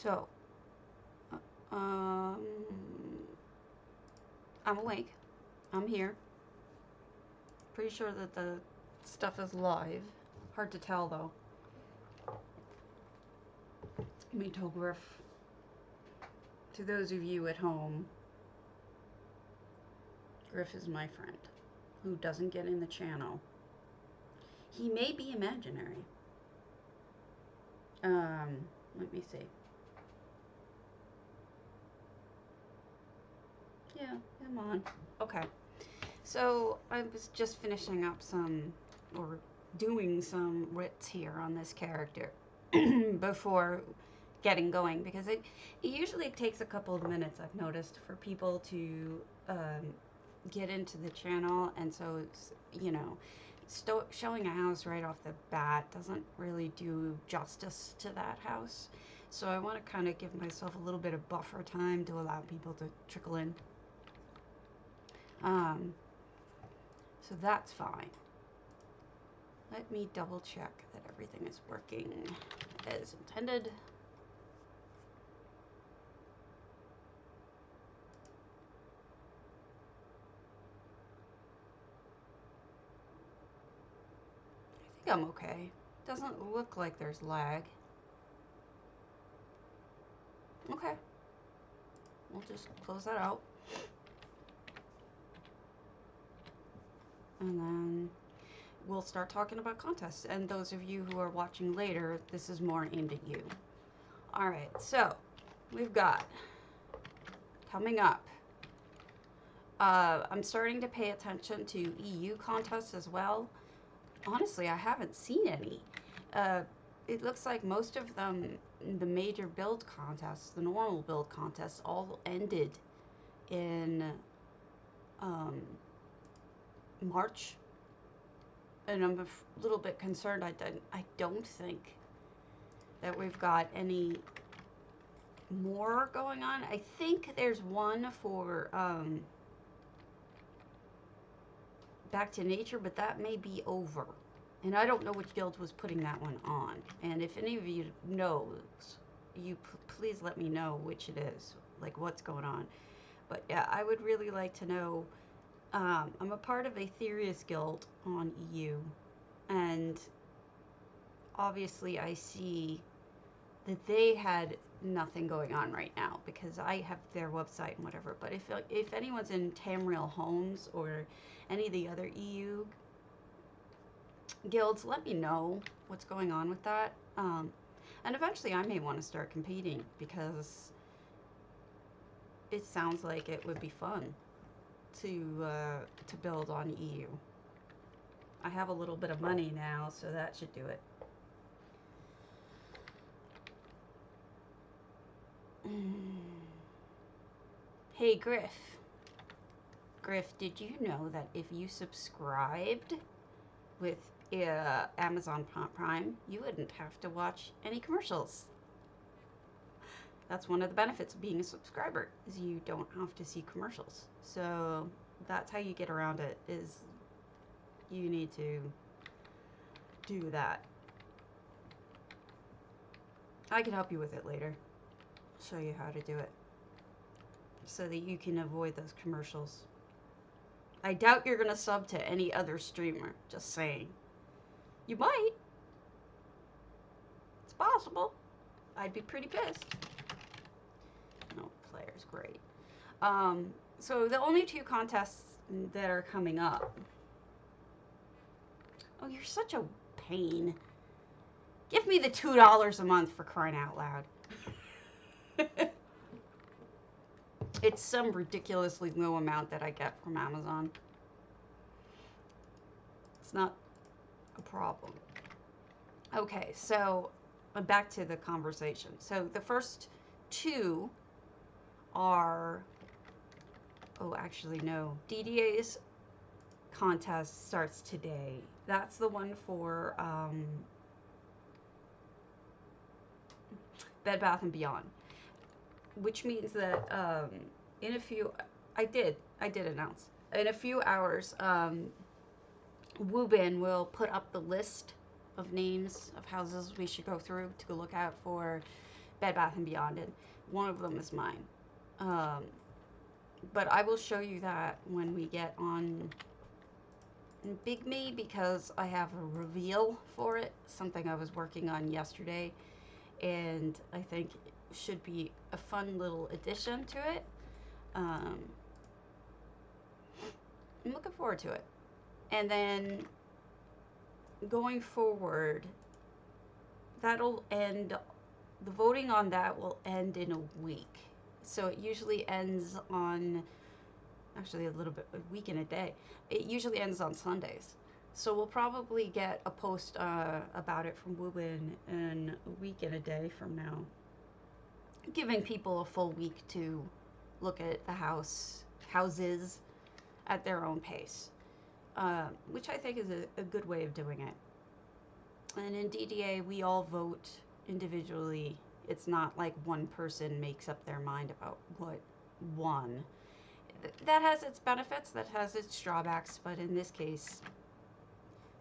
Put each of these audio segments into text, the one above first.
So, I'm awake. I'm here. Pretty sure that the stuff is live. Hard to tell though. Let me tell Griff. To those of you at home, Griff is my friend who doesn't get in the channel. He may be imaginary. Let me see. Yeah, I'm on. Okay. So I was just finishing up or doing some writs here on this character before getting going, because it usually takes a couple of minutes, I've noticed, for people to get into the channel, and so it's, you know, showing a house right off the bat doesn't really do justice to that house. So I want to kind of give myself a little bit of buffer time to allow people to trickle in. So that's fine. Let me double check that everything is working as intended. I think I'm okay. Doesn't look like there's lag. Okay. We'll just close that out. And then we'll start talking about contests. And those of you who are watching later, this is more aimed at you. All right, so we've got coming up. I'm starting to pay attention to EU contests as well. Honestly, I haven't seen any. It looks like most of them, the major build contests, the normal build contests, all ended in March, and I'm a little bit concerned. I don't think that we've got any more going on. I think there's one for Back to Nature, but that may be over. And I don't know which guild was putting that one on. And if any of you knows, you please let me know which it is, like what's going on. But yeah, I would really like to know. I'm a part of a Therius guild on EU, and obviously I see that they had nothing going on right now because I have their website and whatever. But if anyone's in Tamriel Homes or any of the other EU guilds, let me know what's going on with that. And eventually I may want to start competing because it sounds like it would be fun to build on EU. I have a little bit of money now, so that should do it. Hey Griff. Griff, did you know that if you subscribed with Amazon Prime, you wouldn't have to watch any commercials? That's one of the benefits of being a subscriber, is you don't have to see commercials. So that's how you get around it, is you need to do that. I can help you with it later. Show you how to do it so that you can avoid those commercials. I doubt you're gonna sub to any other streamer, just saying. You might. It's possible. I'd be pretty pissed. No, player's great. So the only two contests that are coming up. Oh, you're such a pain. Give me the $2 a month, for crying out loud. It's some ridiculously low amount that I get from Amazon. It's not a problem. Okay, so back to the conversation. So the first two are, oh, actually no, DDA's contest starts today. That's the one for Bed Bath & Beyond, which means that in a few, I did announce, in a few hours, Woobin will put up the list of names of houses we should go through to look out for Bed Bath & Beyond, and one of them is mine. But I will show you that when we get on Big Me, because I have a reveal for it, something I was working on yesterday, and I think it should be a fun little addition to it. I'm looking forward to it. And then going forward, that'll end, the voting on that will end in a week. So it usually ends on, actually a week and a day. It usually ends on Sundays. So we'll probably get a post about it from Woobin in a week and a day from now, giving people a full week to look at the houses at their own pace, which I think is a good way of doing it. And in DDA, we all vote individually. It's not like one person makes up their mind about what won. That has its benefits, that has its drawbacks, but in this case,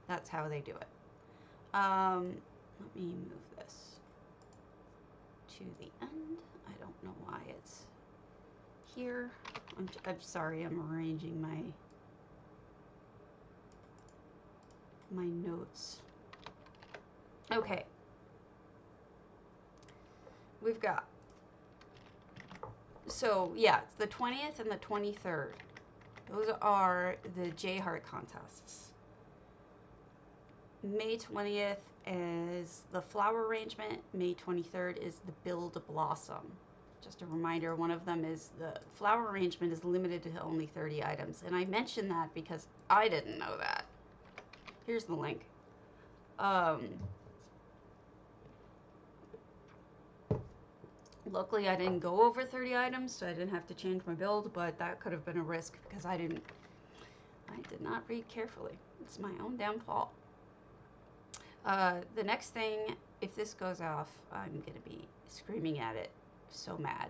that's how they do it. Let me move this to the end. I don't know why it's here. I'm sorry, I'm arranging my notes. Okay. We've got, so yeah, it's the 20th and the 23rd. Those are the J Heart contests. May 20th is the flower arrangement. May 23rd is the Build a Blossom. Just a reminder, one of them is the flower arrangement is limited to only 30 items. And I mentioned that because I didn't know that. Here's the link. Luckily, I didn't go over 30 items, so I didn't have to change my build, but that could have been a risk because I did not read carefully. It's my own damn fault. The next thing, if this goes off, I'm going to be screaming at it. So mad.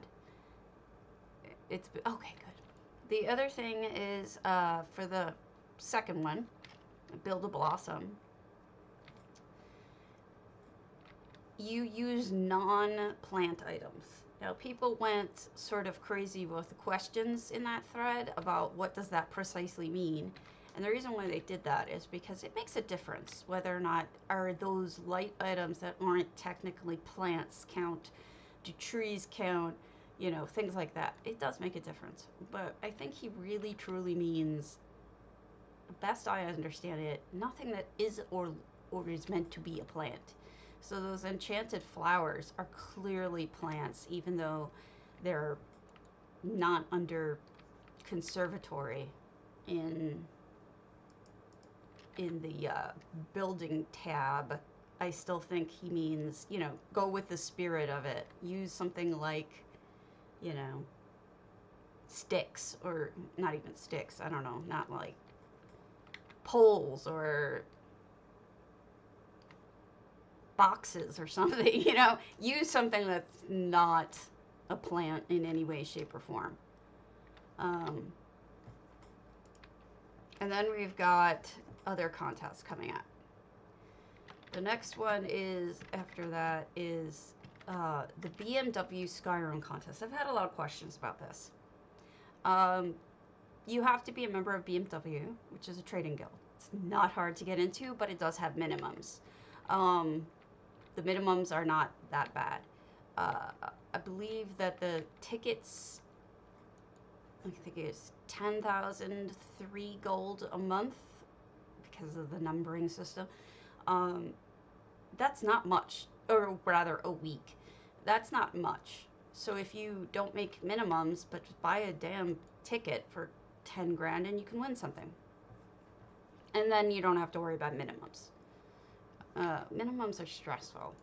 It's okay, good. The other thing is for the second one, Build a Blossom. You use non-plant items. Now, people went sort of crazy with the questions in that thread about what does that precisely mean. And the reason why they did that is because it makes a difference whether or not are those light items that aren't technically plants count, do trees count, you know, things like that. It does make a difference. But I think he really truly means, best I understand it, nothing that is or is meant to be a plant. So those enchanted flowers are clearly plants, even though they're not under conservatory in the building tab. I still think he means, you know, go with the spirit of it. Use something like, you know, sticks, or not even sticks, I don't know, not like poles or boxes or something, you know, use something that's not a plant in any way, shape, or form. And then we've got other contests coming up. The next one is, after that, is the BMW Skyrim contest. I've had a lot of questions about this. You have to be a member of BMW, which is a trading guild. It's not hard to get into, but it does have minimums. The minimums are not that bad. I believe that the tickets, I think it's 10,003 gold a month because of the numbering system. That's not much, or rather a week. That's not much. So if you don't make minimums, but just buy a damn ticket for 10 grand and you can win something. And then you don't have to worry about minimums. Minimums are stressful.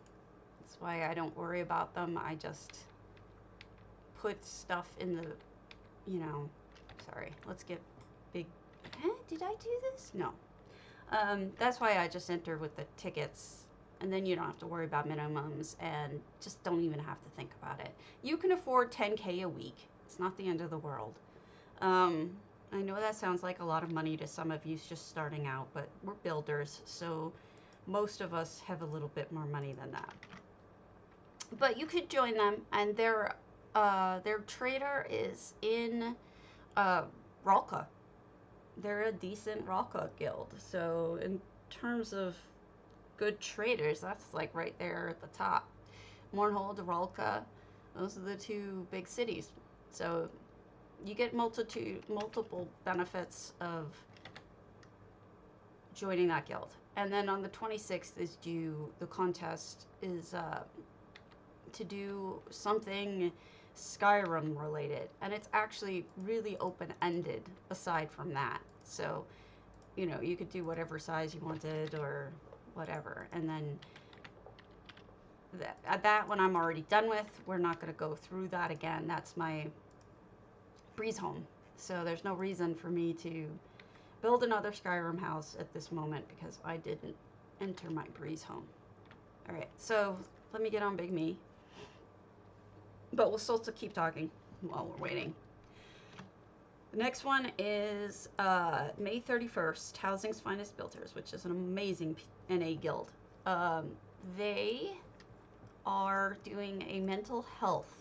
That's why I don't worry about them. I just put stuff in the, you know, sorry, let's get big. Did I do this? No. That's why I just enter with the tickets, and then you don't have to worry about minimums and just don't even have to think about it. You can afford 10K a week. It's not the end of the world. I know that sounds like a lot of money to some of you just starting out, but we're builders, so most of us have a little bit more money than that. But you could join them, and their trader is in Ralka. They're a decent Ralka guild. So in terms of good traders, that's like right there at the top. Mournhold, Ralka, those are the two big cities. So you get multiple benefits of joining that guild. And then on the 26th is the contest is to do something Skyrim related, and it's actually really open-ended aside from that. So, you know, you could do whatever size you wanted or whatever. And then that one I'm already done with. We're not going to go through that again. That's my breeze home. So there's no reason for me to build another Skyrim house at this moment because I didn't enter my breeze home. All right, so let me get on Big Me. But we'll still keep talking while we're waiting. The next one is May 31st, Housing's Finest Builders, which is an amazing NA guild. They are doing a mental health,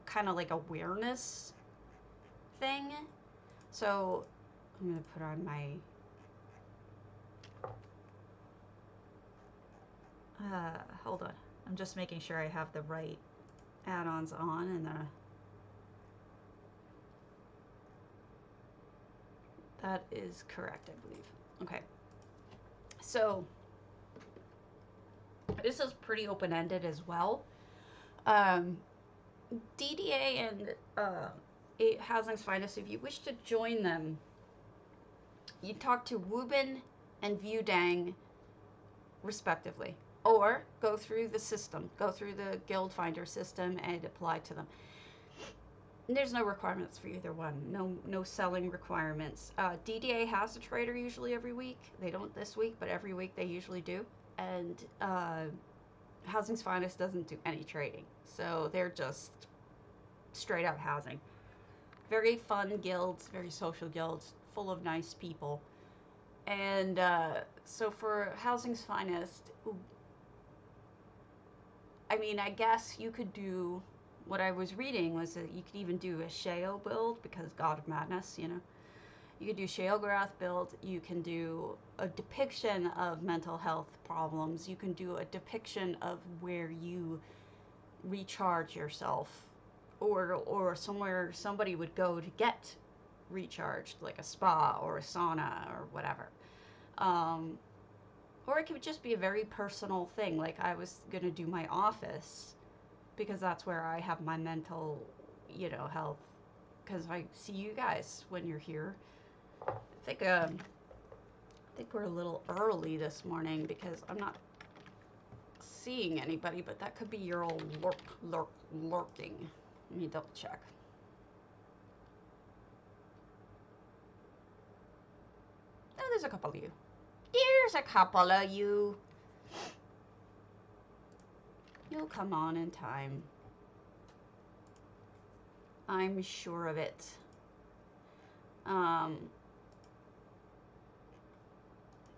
kind of like awareness thing. So I'm going to put on my hold on. I'm just making sure I have the right add-ons on and that is correct, I believe. Okay. So this is pretty open-ended as well. DDA and Housing's Finest, if you wish to join them, you talk to Woobin and Viewdang respectively, or go through the system, go through the guild finder system and apply to them. There's no requirements for either one. No selling requirements. DDA has a trader usually every week. They don't this week, but every week they usually do. And Housing's Finest doesn't do any trading. So they're just straight out housing. Very fun guilds, very social guilds, full of nice people. And so for Housing's Finest, I mean, I guess you could do, what I was reading was that you could even do a Shale build, because God of Madness, you know. You could do Shalegrath build, you can do a depiction of mental health problems, you can do a depiction of where you recharge yourself, or somewhere somebody would go to get recharged, like a spa or a sauna or whatever. Or it could just be a very personal thing, like I was going to do my office, because that's where I have my mental, you know, health, because I see you guys when you're here. I think we're a little early this morning because I'm not seeing anybody, but that could be your old lurking. Let me double check. Oh, there's a couple of you. There's a couple of you. You'll come on in time. I'm sure of it.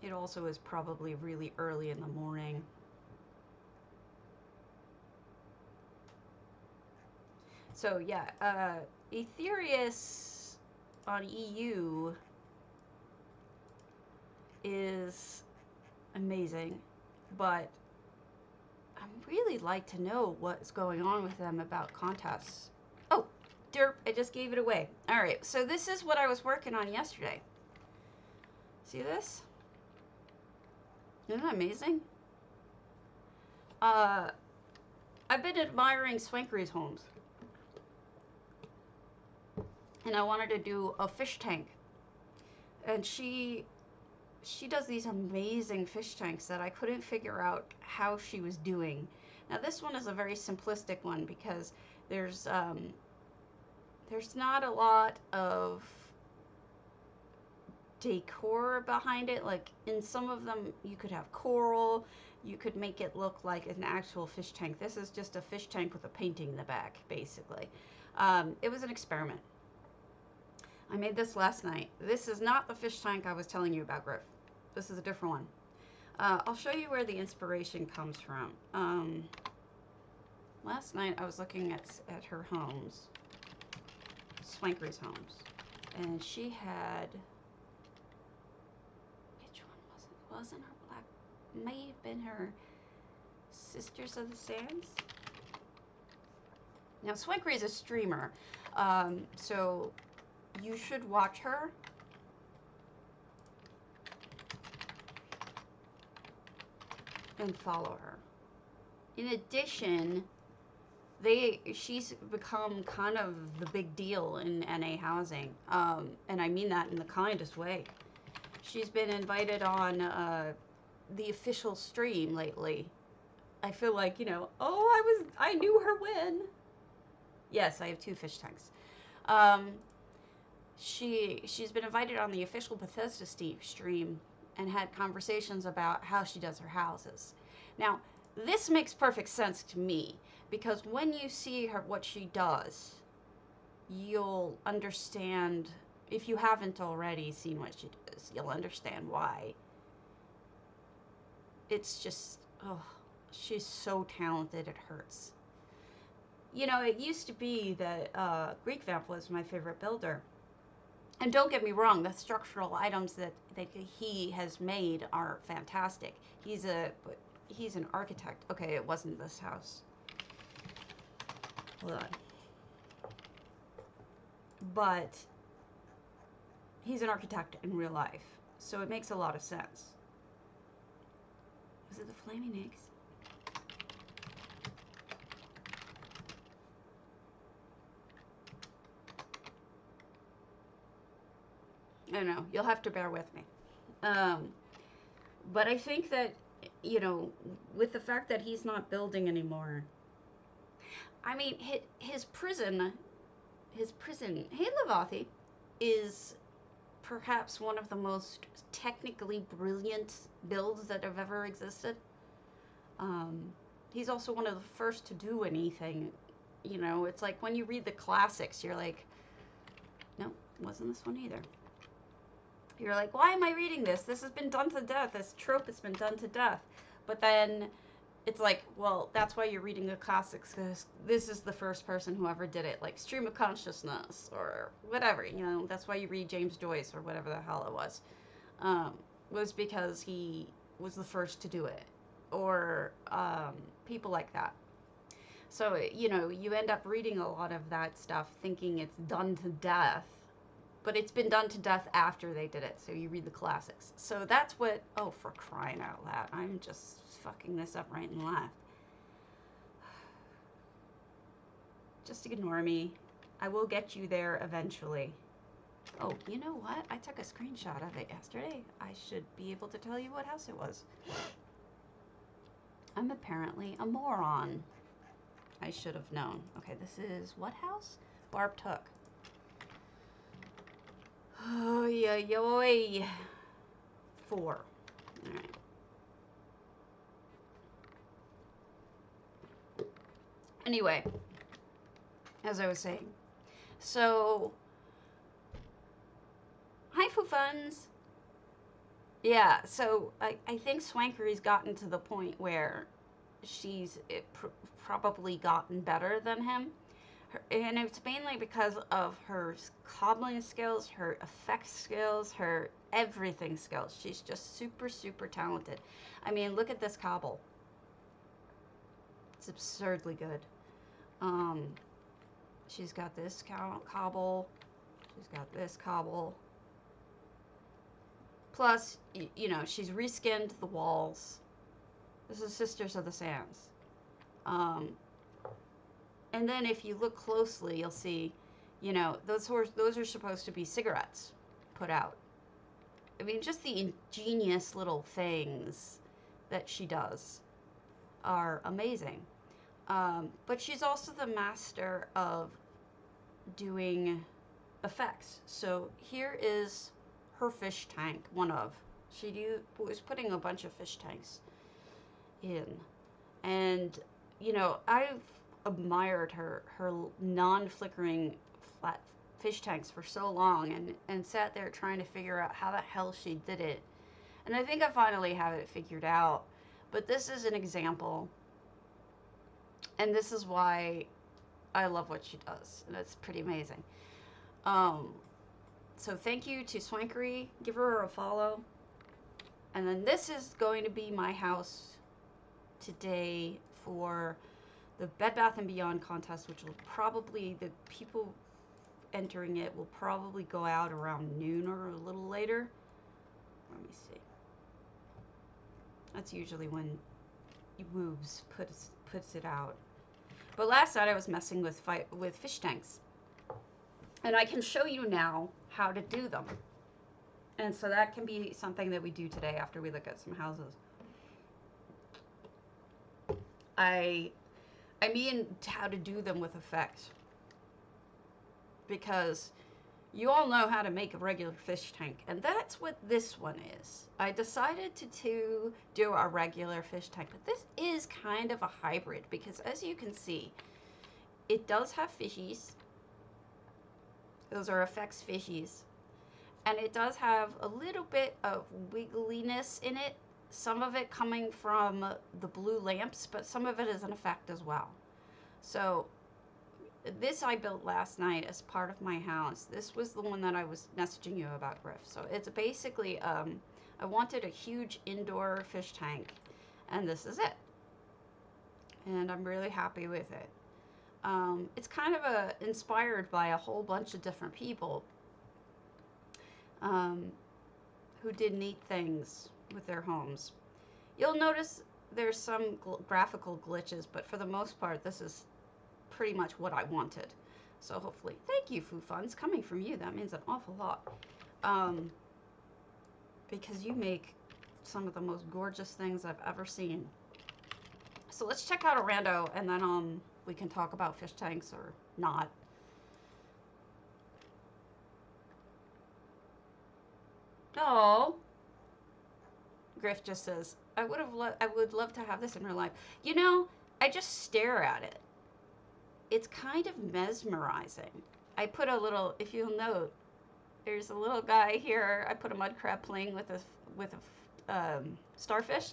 It also is probably really early in the morning. So yeah, Aetherius on EU is amazing, but I'd really like to know what's going on with them about contests. Oh, derp, I just gave it away. All right, so this is what I was working on yesterday. See this? Isn't that amazing? I've been admiring Swankery's homes, and I wanted to do a fish tank, and she does these amazing fish tanks that I couldn't figure out how she was doing. Now this one is a very simplistic one because there's not a lot of decor behind it. Like in some of them you could have coral, you could make it look like an actual fish tank. This is just a fish tank with a painting in the back, basically. It was an experiment. I made this last night. This is not the fish tank I was telling you about, Griff. This is a different one. I'll show you where the inspiration comes from. last night I was looking at her homes, Swankery's homes, and she had, which one was it? Wasn't her black? May have been her Sisters of the Sands. Now Swankery is a streamer, so you should watch her. And follow her. In addition, she's become kind of the big deal in NA housing, and I mean that in the kindest way. She's been invited on the official stream lately. I feel like, you know, oh, I knew her when. Yes, I have 2 fish tanks. She's been invited on the official Bethesda stream and had conversations about how she does her houses. Now, this makes perfect sense to me, because when you see her, what she does, you'll understand. If you haven't already seen what she does, you'll understand why. It's just, oh, she's so talented, it hurts. You know, it used to be that Greek Vamp was my favorite builder. And don't get me wrong, the structural items that he has made are fantastic. He's an architect. Okay, it wasn't this house. Hold on. But he's an architect in real life, so it makes a lot of sense. Was it the flaming eggs? I don't know. You'll have to bear with me. But I think that, you know, with the fact that he's not building anymore, I mean, his prison, hey Lavathi, is perhaps one of the most technically brilliant builds that have ever existed. He's also one of the first to do anything. You know, it's like when you read the classics, you're like, no, wasn't this one either. You're like, why am I reading this? This has been done to death. This trope has been done to death. But then it's like, well, that's why you're reading the classics, because this is the first person who ever did it, like stream of consciousness or whatever. You know, that's why you read James Joyce or whatever the hell it was because he was the first to do it, or people like that. So, you know, you end up reading a lot of that stuff thinking it's done to death. But it's been done to death after they did it, so you read the classics. So that's what, oh, for crying out loud. I'm just fucking this up right and left. Just ignore me. I will get you there eventually. Oh, you know what? I took a screenshot of it yesterday. I should be able to tell you what house it was. I'm apparently a moron. I should have known. Okay, this is what house? Barb Took. Oh, yeah, yoy. 4. All right. Anyway, as I was saying, so, hi, Foo-Funs. Yeah, so I think Swankery's gotten to the point where she's probably gotten better than him. And it's mainly because of her cobbling skills, her effects skills, her everything skills. She's just super, super talented. I mean, look at this cobble. It's absurdly good. She's got this cobble. She's got this cobble. Plus, you know, she's reskinned the walls. This is Sisters of the Sands. And then if you look closely, you'll see, you know, those are supposed to be cigarettes put out. I mean, just the ingenious little things that she does are amazing. But she's also the master of doing effects. So here is her fish tank, one of. She was putting a bunch of fish tanks in. And, you know, I've admired her non-flickering flat fish tanks for so long and sat there trying to figure out how the hell she did it. And I think I finally have it figured out. But this is an example And this is why I love what she does. And it's pretty amazing. So thank you to Swankery. Give her a follow. And then this is going to be my house today for the Bed Bath & Beyond contest, which will probably, the people entering it will probably go out around noon or a little later. Let me see. That's usually when Woobs puts it out. But last night I was messing with fish tanks. And I can show you now how to do them. And so that can be something that we do today after we look at some houses. I mean how to do them with effect. Because you all know how to make a regular fish tank. And that's what this one is. I decided to do a regular fish tank. But this is kind of a hybrid. Because as you can see, it does have fishies. Those are effects fishies. And it does have a little bit of wiggliness in it. Some of it coming from the blue lamps, but some of it is an effect as well. So this I built last night as part of my house. This was the one that I was messaging you about, Griff. So it's basically, I wanted a huge indoor fish tank, and this is it. And I'm really happy with it. It's kind of inspired by a whole bunch of different people who did neat things with their homes. You'll notice there's some graphical glitches, but for the most part, this is pretty much what I wanted. So hopefully, thank you, Foo Funds. Coming from you, that means an awful lot. Because you make some of the most gorgeous things I've ever seen. So let's check out a rando, and then we can talk about fish tanks or not. Oh, Griff just says, I would love to have this in real life. You know, I just stare at it. It's kind of mesmerizing. I put a little, if you'll note, there's a little guy here. I put a mud crab playing with a starfish.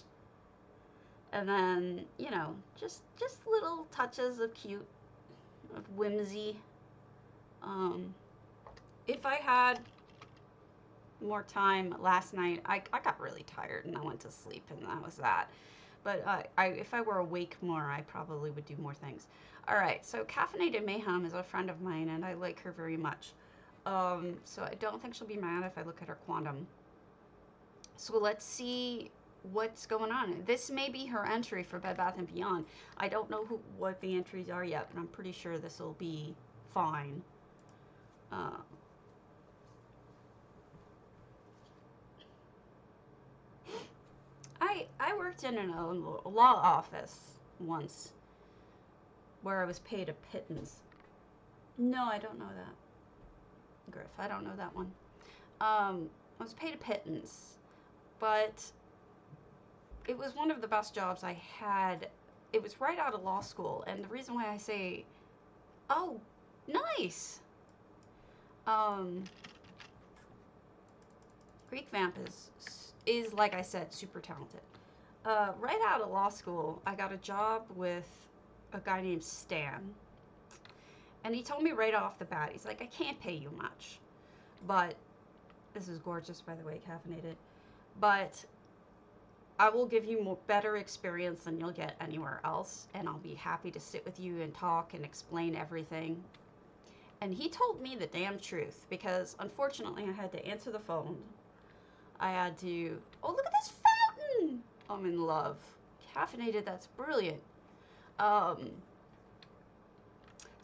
And then, you know, just little touches of cute, of whimsy. If I had more time last night, I got really tired and I went to sleep, and that was that. But if I were awake more, I probably would do more things. All right, so Caffeinated Mayhem is a friend of mine, and I like her very much. So I don't think she'll be mad if I look at her Quondam. So let's see what's going on. This may be her entry for Bed Bath & Beyond. I don't know what the entries are yet, but I'm pretty sure this will be fine. I worked in a law office once where I was paid a pittance. No, I don't know that. Griff, I don't know that one. I was paid a pittance, but it was one of the best jobs I had. It was right out of law school, and the reason why I say, oh, nice. Greek Vamp is like I said, super talented. Right out of law school, I got a job with a guy named Stan, and he told me right off the bat, he's like, I can't pay you much, but this is gorgeous, by the way, caffeinated, but I will give you better experience than you'll get anywhere else, and I'll be happy to sit with you and talk and explain everything. And he told me the damn truth, because unfortunately I had to answer the phone. I had to, oh, look at this fountain! I'm in love. Caffeinated, that's brilliant. So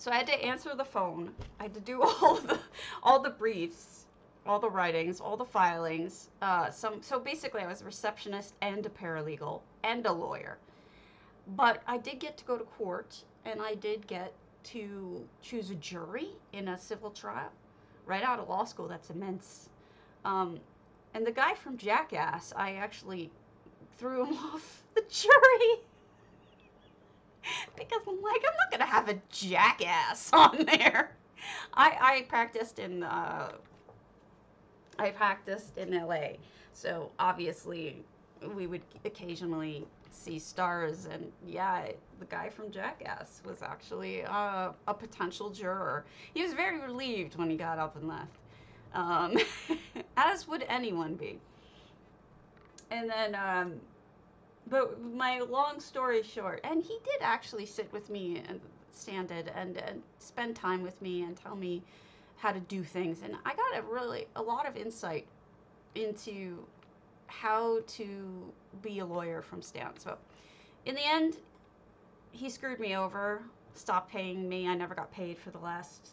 I had to answer the phone. I had to do all the briefs, all the writings, all the filings. So basically I was a receptionist and a paralegal and a lawyer. But I did get to go to court, and I did get to choose a jury in a civil trial. Right out of law school, that's immense. And the guy from Jackass, I actually threw him off the jury. Because I'm like, I'm not gonna have a jackass on there. I practiced in LA, so obviously we would occasionally see stars. And yeah, the guy from Jackass was actually a potential juror. He was very relieved when he got up and left, as would anyone be. And then, but my long story short, and he did actually sit with me and and spend time with me and tell me how to do things. And I got a lot of insight into how to be a lawyer from Stan. So in the end, he screwed me over, stopped paying me. I never got paid for the last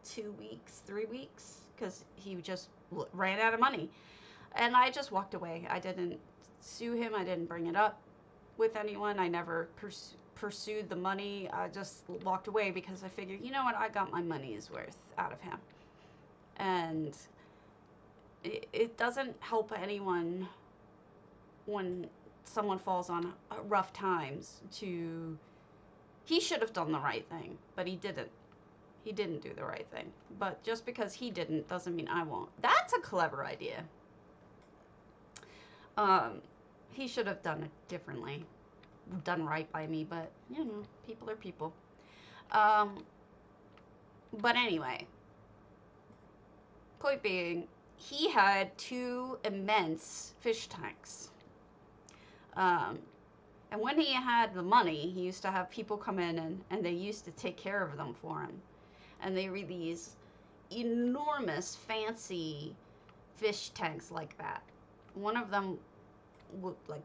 2 weeks, 3 weeks, because he just ran out of money. And I just walked away. I didn't sue him. I didn't bring it up with anyone. I never pursued the money. I just walked away because I figured, you know what, I got my money's worth out of him. And it doesn't help anyone when someone falls on rough times to... He should have done the right thing, but he didn't. He didn't do the right thing. But just because he didn't doesn't mean I won't. That's a clever idea. He should have done it differently. Done right by me, but, you know, people are people. But anyway, point being, he had 2 immense fish tanks. And when he had the money, he used to have people come in and they used to take care of them for him. And they were these enormous, fancy fish tanks like that. One of them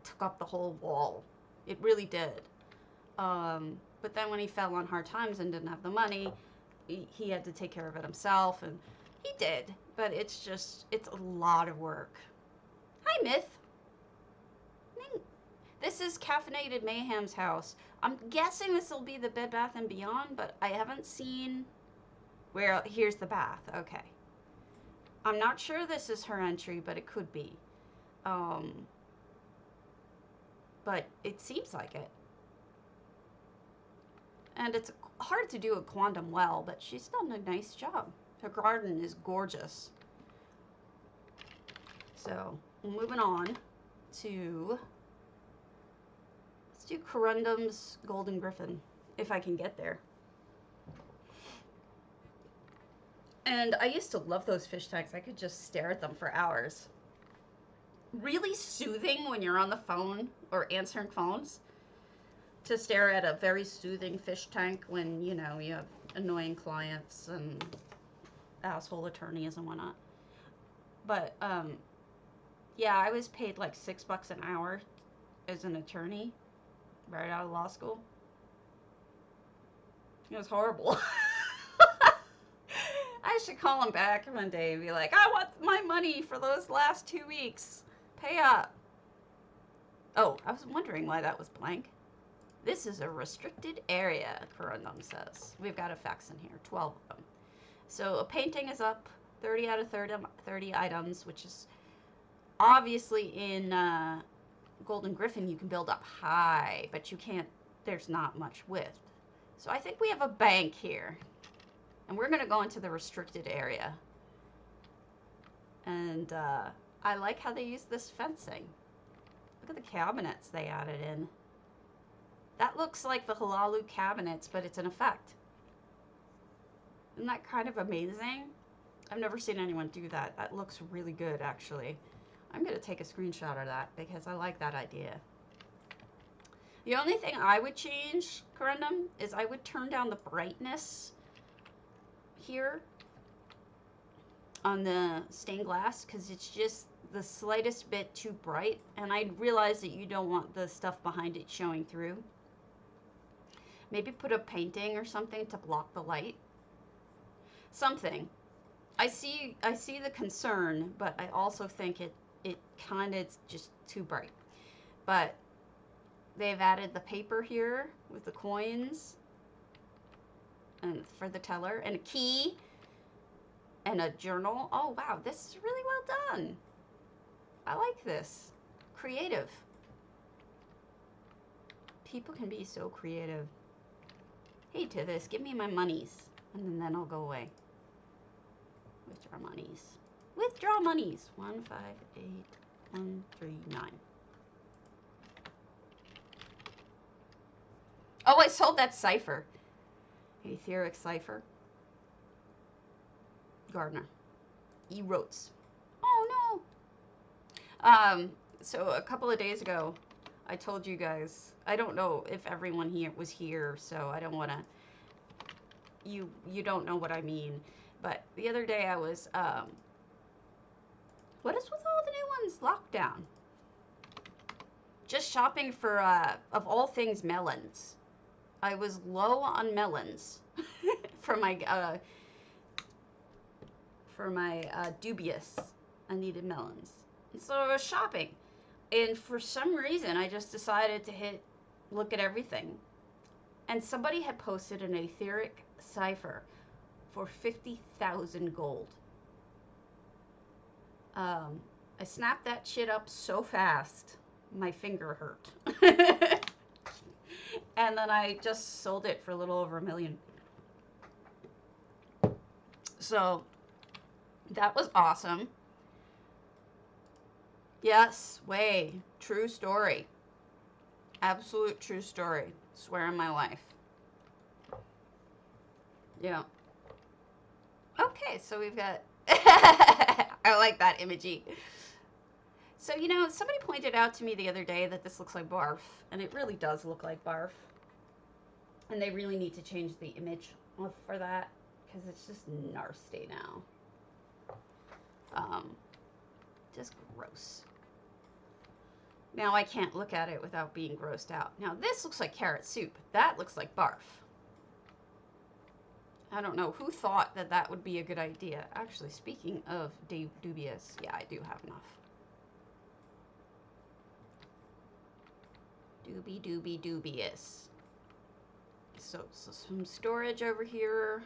took up the whole wall. It really did. But then when he fell on hard times and didn't have the money, he had to take care of it himself, and he did. But it's a lot of work. Hi, Myth. This is Caffeinated Mayhem's house. I'm guessing this will be the Bed Bath & Beyond, but I haven't seen where... Here's the bath. Okay. I'm not sure this is her entry, but it could be. But it seems like it. And it's hard to do a Quondam well, but she's done a nice job. Her garden is gorgeous. So, moving on to... Let's do Quondam's Golden Gryphon, if I can get there. And I used to love those fish tanks. I could just stare at them for hours. Really soothing when you're on the phone or answering phones to stare at a very soothing fish tank when, you know, you have annoying clients and asshole attorneys and whatnot. But, yeah, I was paid like $6 an hour as an attorney right out of law school. It was horrible. I should call him back one day and be like, I want my money for those last 2 weeks. Pay up. Oh, I was wondering why that was blank. This is a restricted area, Quondam says. We've got effects in here, 12 of them. So a painting is up, 30 out of 30 items, which is obviously in Golden Gryphon you can build up high, but you can't, there's not much width. So I think we have a bank here. And we're going to go into the restricted area. And I like how they use this fencing. Look at the cabinets they added in. That looks like the Halalu cabinets, but it's an effect. Isn't that kind of amazing? I've never seen anyone do that. That looks really good, actually. I'm going to take a screenshot of that because I like that idea. The only thing I would change, Quondam, is I would turn down the brightness here on the stained glass because it's just the slightest bit too bright, and I realize that you don't want the stuff behind it showing through. Maybe put a painting or something to block the light. Something. I see the concern, but I also think it kind of just too bright. But they've added the paper here with the coins and for the teller, and a key and a journal. Oh wow, this is really well done. I like this. Creative. People can be so creative. Hey to this, give me my monies, and then I'll go away. Withdraw monies. Withdraw monies. 1, 5, 8, 1, 3, 9. Oh, I sold that cipher. Etheric cipher. Gardner. E-Rotes. Oh, no. So a couple of days ago, I told you guys, I don't know if everyone here was here, so I don't want to, you don't know what I mean. But the other day I was, what is with all the new ones? Lockdown. Just shopping for, of all things, melons. I was low on melons for my dubious. I needed melons. And so I was shopping. And for some reason, I just decided to look at everything. And somebody had posted an etheric cipher for 50,000 gold. I snapped that shit up so fast, my finger hurt. And then I just sold it for a little over $1 million. So that was awesome. Yes, way. True story. Absolute true story. Swear on my life. Yeah. Okay, so we've got... I like that imagery. So, you know, somebody pointed out to me the other day that this looks like barf. And it really does look like barf. And they really need to change the image for that. Because it's just nasty now. Just gross. Now I can't look at it without being grossed out. Now this looks like carrot soup. That looks like barf. I don't know who thought that that would be a good idea. Actually, speaking of dubious, yeah, I do have enough. Dubious. So some storage over here.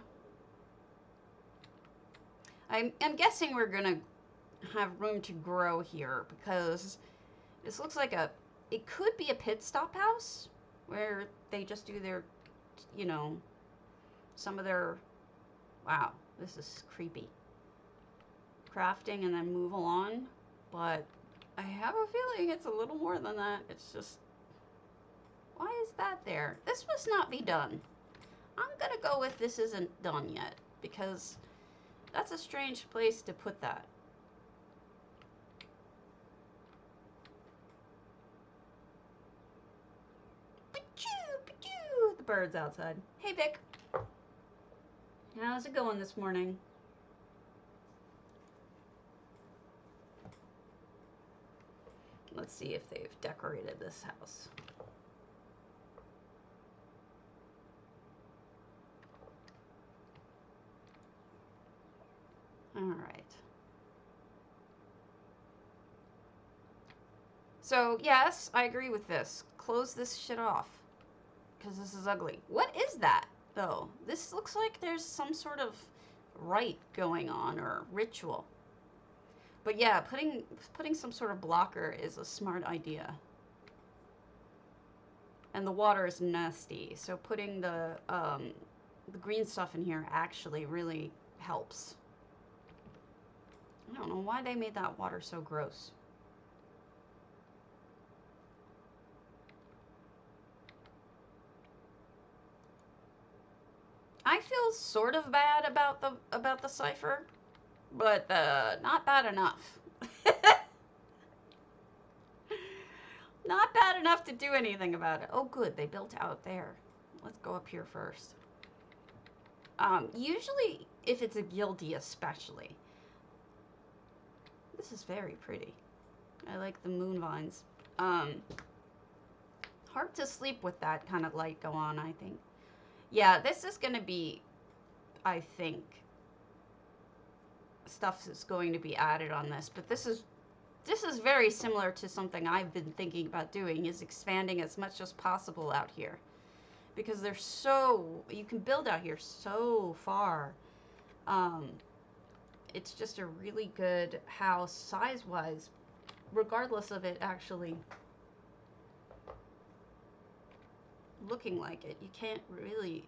I'm guessing we're gonna have room to grow here because this looks like it could be a pit stop house where they just do their, you know, some of their, wow, this is creepy. Crafting and then move along, but I have a feeling it's a little more than that. It's just, why is that there? This must not be done. I'm gonna go with this isn't done yet because that's a strange place to put that. The bird's outside. Hey, Vic. How's it going this morning? Let's see if they've decorated this house. All right. So, yes, I agree with this. Close this shit off. Because this is ugly. What is that, though? This looks like there's some sort of rite going on or ritual. But yeah, putting some sort of blocker is a smart idea. And the water is nasty, so putting the green stuff in here actually really helps. I don't know why they made that water so gross. I feel sort of bad about the cipher, but not bad enough. Not bad enough to do anything about it. Oh, good, they built out there. Let's go up here first. Usually, if it's a guildie especially. This is very pretty. I like the moon vines. Hard to sleep with that kind of light go on, I think. Yeah, this is going to be, I think, stuff is going to be added on this. But this is very similar to something I've been thinking about doing, is expanding as much as possible out here. Because they're so, you can build out here so far. It's just a really good house size-wise, regardless of it actually looking like it. You can't really,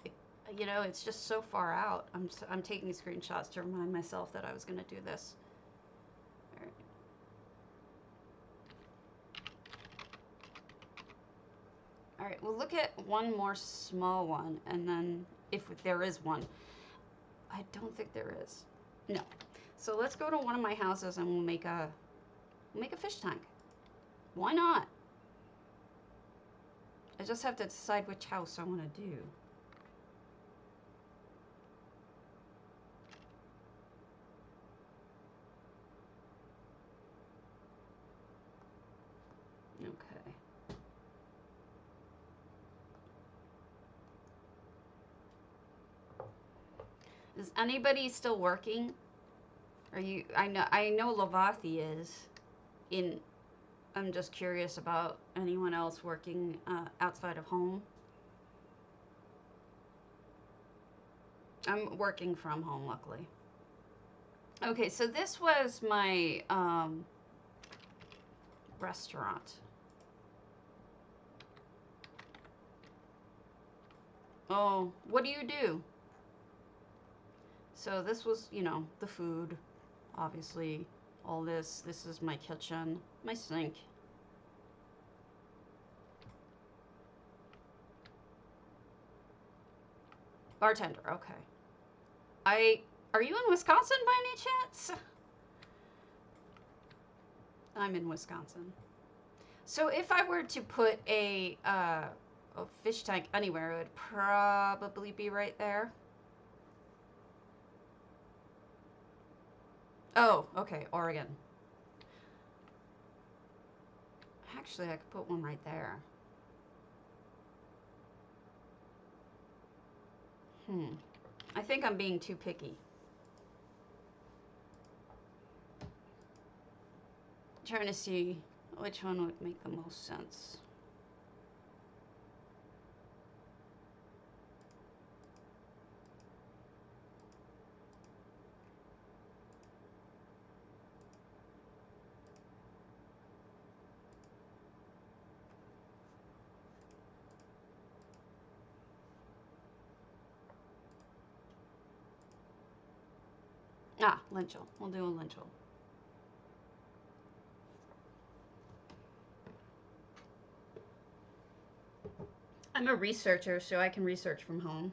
you know, it's just so far out. I'm taking screenshots to remind myself that I was going to do this. All All right, we'll look at one more small one, and then if there is one. I don't think there is. No. So let's go to one of my houses and we'll make a fish tank. Why not? I just have to decide which house I want to do. Okay. Is anybody still working? Are you? I know Lavathi is. I'm just curious about anyone else working outside of home. I'm working from home, luckily. Okay, so this was my restaurant. Oh, what do you do? So this was, you know, the food, obviously. All this is my kitchen, my sink. Bartender, okay. Are you in Wisconsin by any chance? I'm in Wisconsin. So if I were to put a fish tank anywhere, it would probably be right there. Oh, okay, Oregon. Actually, I could put one right there. I think I'm being too picky. Trying to see which one would make the most sense. Ah, lintel. We'll do a lintel. I'm a researcher, so I can research from home.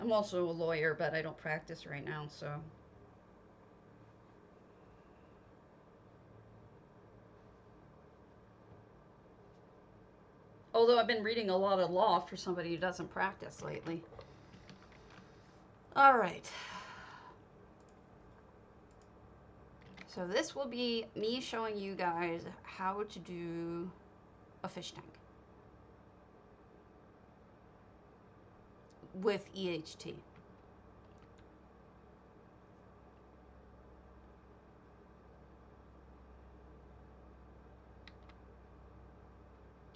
I'm also a lawyer, but I don't practice right now, so. Although I've been reading a lot of law for somebody who doesn't practice lately. All right. So this will be me showing you guys how to do a fish tank with EHT.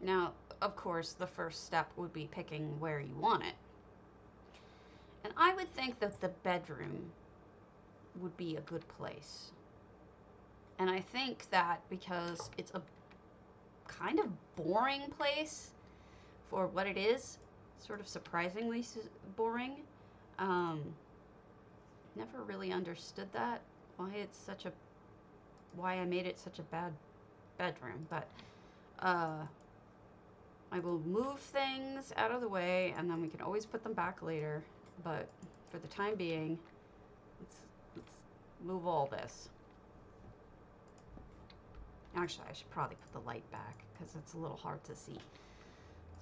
Now, of course, the first step would be picking where you want it. And I would think that the bedroom would be a good place. And I think that because it's a kind of boring place for what it is, sort of surprisingly boring. Never really understood that, why I made it such a bad bedroom, but I will move things out of the way and then we can always put them back later, but for the time being, let's move all this. Actually, I should probably put the light back because it's a little hard to see.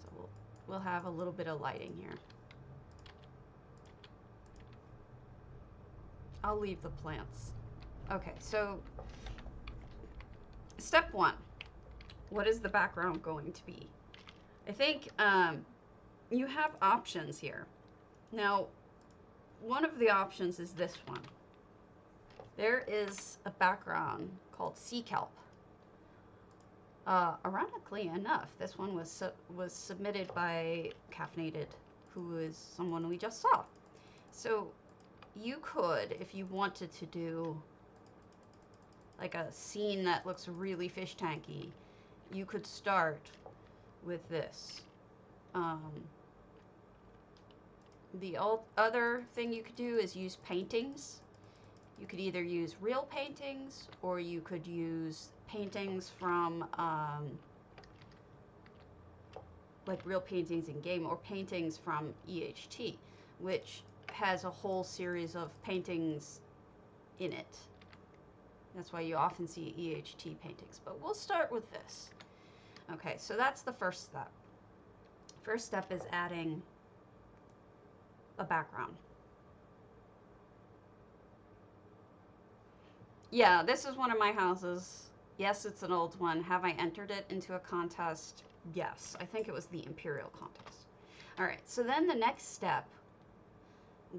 So we'll have a little bit of lighting here. I'll leave the plants. Okay, so step one, what is the background going to be? I think you have options here. Now, one of the options is this one. There is a background called sea kelp. Ironically enough, this one was submitted by Caffeinated, who is someone we just saw. So you could, if you wanted to do like a scene that looks really fish tanky, you could start with this. The other thing you could do is use paintings. You could either use real paintings or you could use paintings from like real paintings in game or paintings from EHT, which has a whole series of paintings in it. That's why you often see EHT paintings, but we'll start with this. Okay, so that's the first step. First step is adding a background. Yeah, this is one of my houses. Yes, it's an old one. Have I entered it into a contest? Yes, I think it was the Imperial contest. All right, so then the next step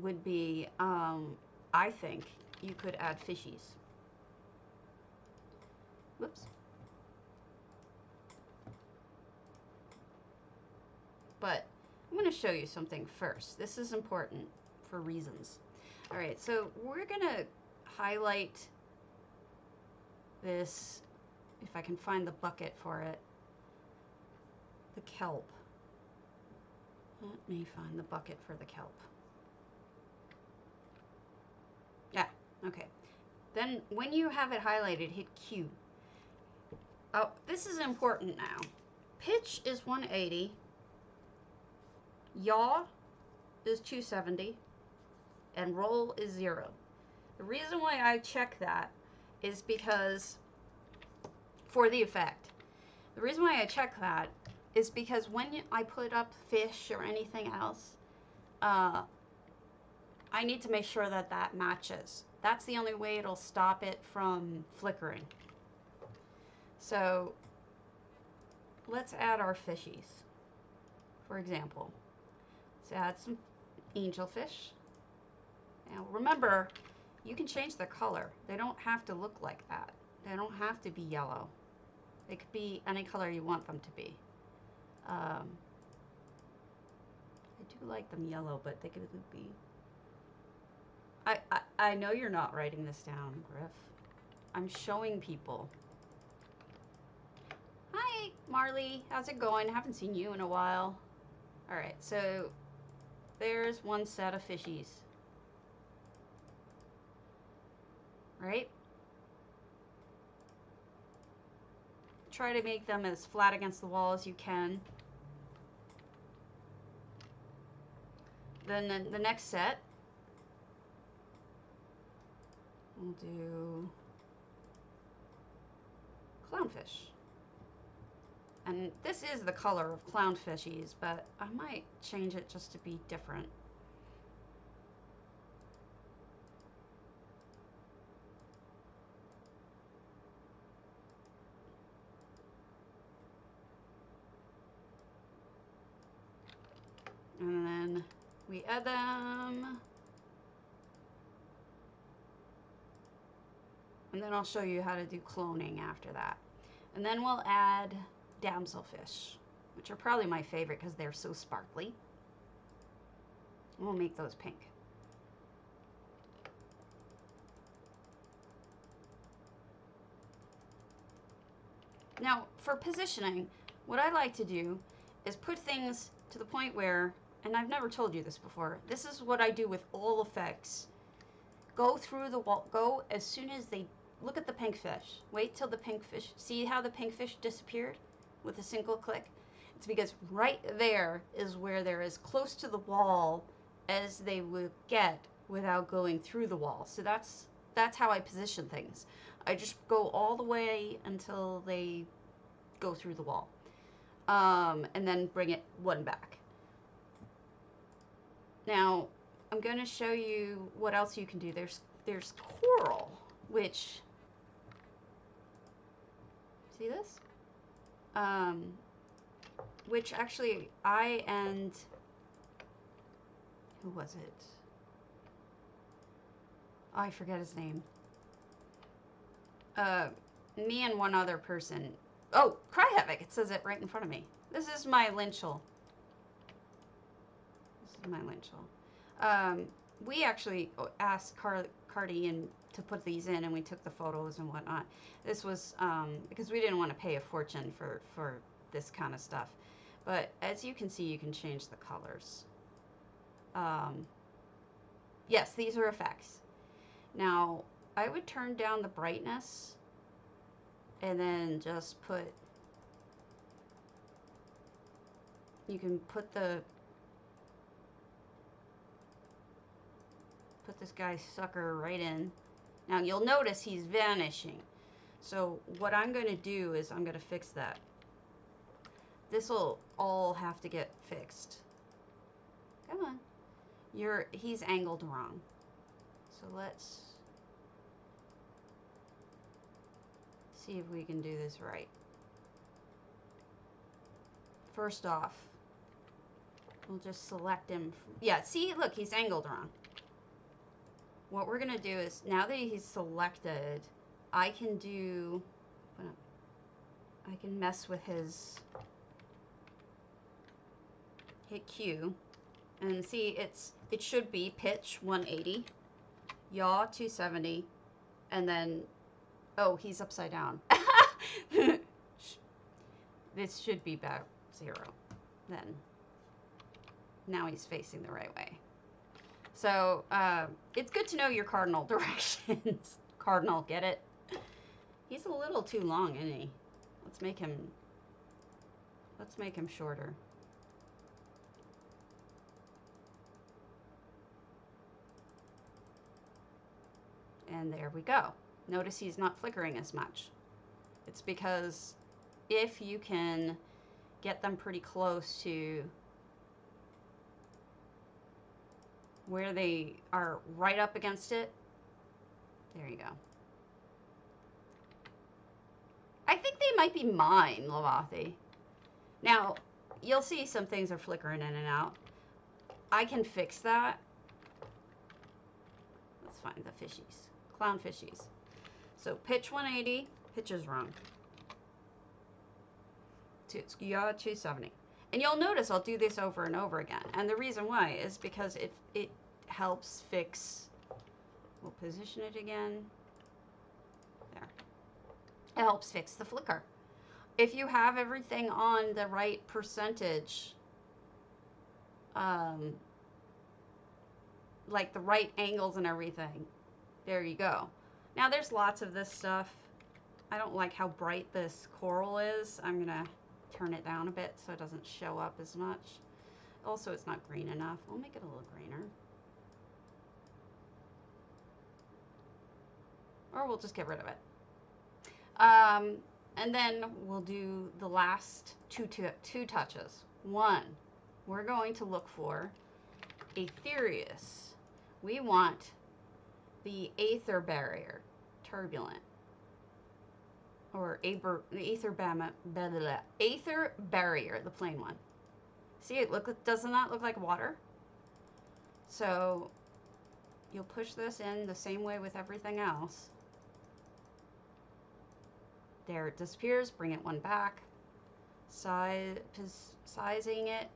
would be, I think you could add fishies. Whoops. But I'm going to show you something first. This is important for reasons. All right, so we're going to highlight this, if I can find the bucket for it, the kelp. Let me find the bucket for the kelp. Yeah, okay. Then when you have it highlighted, hit Q. Oh, this is important now. Pitch is 180. Yaw is 270. And roll is 0. The reason why I check that is because, for the effect, the reason why I check that is because when I put up fish or anything else, I need to make sure that that matches. That's the only way it'll stop it from flickering. So let's add our fishies. For example, let's add some angelfish. Now remember, you can change the color. They don't have to look like that. They don't have to be yellow. They could be any color you want them to be. I do like them yellow, but they could be... I know you're not writing this down, Griff. I'm showing people. Hi, Marley. How's it going? Haven't seen you in a while. All right, so there's one set of fishies. Right? Try to make them as flat against the wall as you can. Then the next set, we'll do clownfish. And this is the color of clownfishies, but I might change it just to be different. And then we add them. And then I'll show you how to do cloning after that. And then we'll add damselfish, which are probably my favorite because they're so sparkly. We'll make those pink. Now, for positioning, what I like to do is put things to the point where, and I've never told you this before, this is what I do with all effects. Go through the wall, go as soon as they, look at the pink fish. Wait till the pink fish, see how the pink fish disappeared with a single click? It's because right there is where they're as close to the wall as they would get without going through the wall. So that's how I position things. I just go all the way until they go through the wall. And then bring it one back. Now, I'm going to show you what else you can do. There's coral, which, see this? Which actually I and, who was it? Oh, I forget his name. Me and one other person. Oh, Cry Havoc. It says it right in front of me. This is my linchel. This is my linchel. We actually asked Cardi and to put these in, and we took the photos and whatnot. This was because we didn't want to pay a fortune for this kind of stuff. But as you can see, you can change the colors. Yes, these are effects. Now, I would turn down the brightness and then just put You can put this guy's sucker right in. Now you'll notice he's vanishing. So what I'm going to do is I'm going to fix that. This will all have to get fixed. Come on. He's angled wrong. So let's see if we can do this right. First off, we'll just select him. Yeah, see, look, he's angled wrong. What we're gonna do is, now that he's selected, I can mess with his, hit Q, and see it should be pitch 180, yaw 270, and then, oh, he's upside down. This should be about 0 then. Now he's facing the right way. So it's good to know your cardinal directions. Cardinal, get it? He's a little too long, isn't he? Let's make him shorter. And there we go. Notice he's not flickering as much. It's because if you can get them pretty close to where they are right up against it, there you go. I think they might be mine, Lavathi. Now, you'll see some things are flickering in and out. I can fix that. Let's find the fishies. Clown fishies. So pitch 180, pitch is wrong. Yaw 270. And you'll notice I'll do this over and over again. And the reason why is because it helps fix, we'll position it again. There. It helps fix the flicker. If you have everything on the right percentage, like the right angles and everything, there you go. Now there's lots of this stuff. I don't like how bright this coral is. I'm gonna turn it down a bit so it doesn't show up as much. Also, it's not green enough. We'll make it a little greener. Or we'll just get rid of it. And then we'll do the last two touches. One, we're going to look for Aetherius. We want the aether barrier, turbulent, or aether barrier, the plain one. See, does it not look like water? So you'll push this in the same way with everything else. There it disappears. Bring it one back. Sizing it.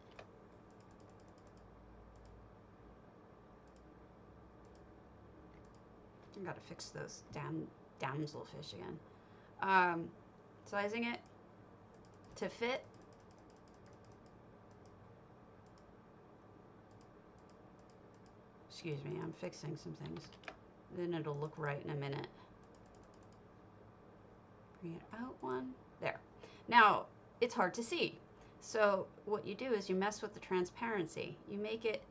I gotta fix those damselfish again. Sizing it to fit. Excuse me, I'm fixing some things. Then it'll look right in a minute. Bring it out one. There. Now, it's hard to see. So what you do is you mess with the transparency. You make it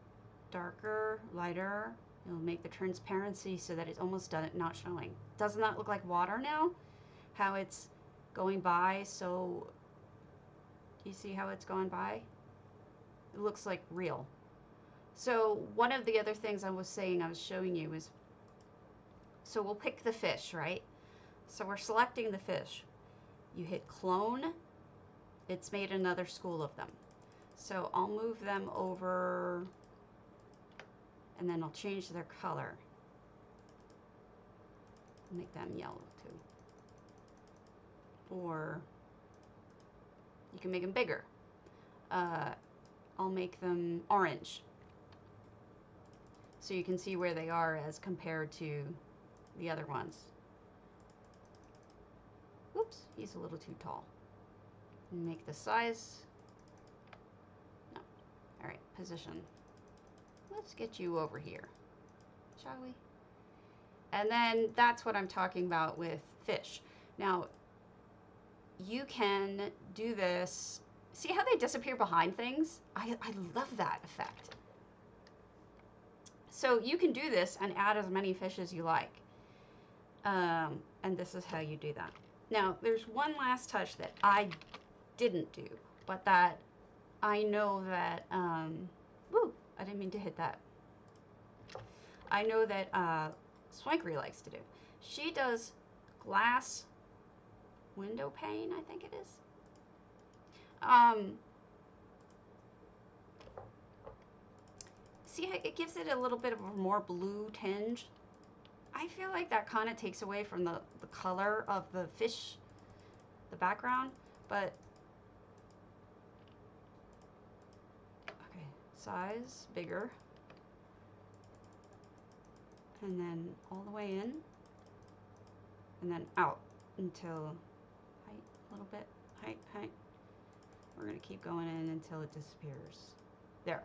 darker, lighter. You'll make the transparency so that it's almost not showing. Doesn't that look like water now? How it's going by, so you see how it's going by? It looks like real. So one of the other things I was showing you is, so we'll pick the fish, right? So we're selecting the fish. You hit clone. It's made another school of them. So I'll move them over, and then I'll change their color. Make them yellow too. Or you can make them bigger. I'll make them orange. So you can see where they are as compared to the other ones. Oops, he's a little too tall. Make the size. No. All right, position. Let's get you over here, shall we? And then that's what I'm talking about with fish. Now, you can do this See how they disappear behind things? I love that effect. So you can do this and add as many fish as you like. And this is how you do that. Now, there's one last touch that I didn't do, but that I know that, woo, I didn't mean to hit that. I know that Swankery likes to do. She does glass window pane, I think it is. See how it gives it a little bit of a more blue tinge? I feel like that kind of takes away from the color of the fish, the background, but okay, size, bigger, and then all the way in, and then out until height, a little bit, height. We're gonna keep going in until it disappears. There.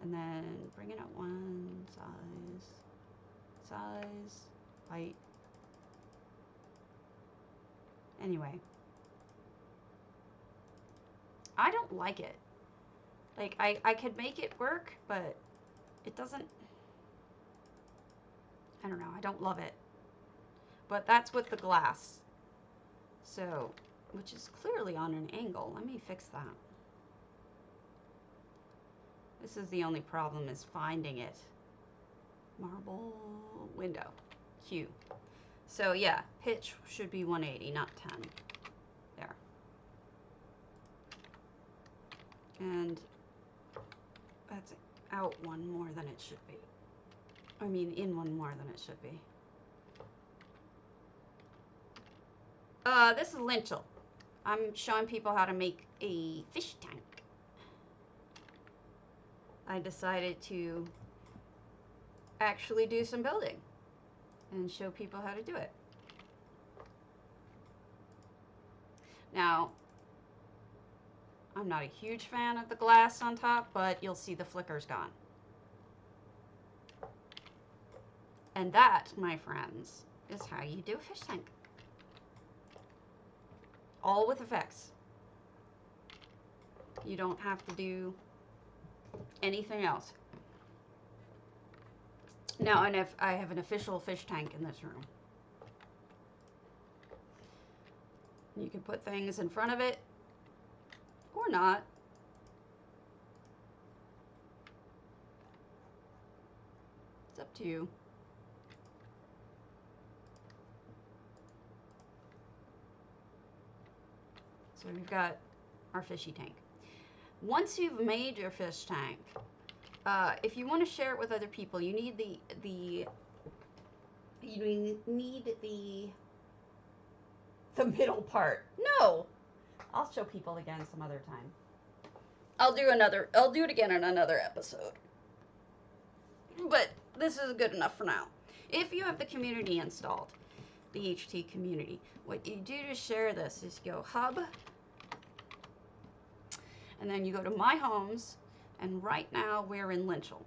And then bring it up one, size, height. Anyway. I don't like it. Like, I could make it work, but it doesn't, I don't know, I don't love it. But that's with the glass. So, which is clearly on an angle. Let me fix that. This is the only problem, is finding it. Marble window. Hue. So yeah, pitch should be 180, not 10. There. And that's out one more than it should be. I mean, in one more than it should be. This is lintel. I'm showing people how to make a fish tank. I decided to actually do some building and show people how to do it. Now, I'm not a huge fan of the glass on top, but you'll see the flicker's gone. And that, my friends, is how you do a fish tank. All with effects. You don't have to do anything else. Now, and if I have an official fish tank in this room. You can put things in front of it or not. It's up to you. So we've got our fishy tank. Once you've made your fish tank, if you want to share it with other people, you need the middle part. No, I'll show people again some other time. I'll do it again in another episode. But this is good enough for now. If you have the community installed, the HT community, what you do to share this is go hub, and then you go to My Homes, and right now we're in lintel,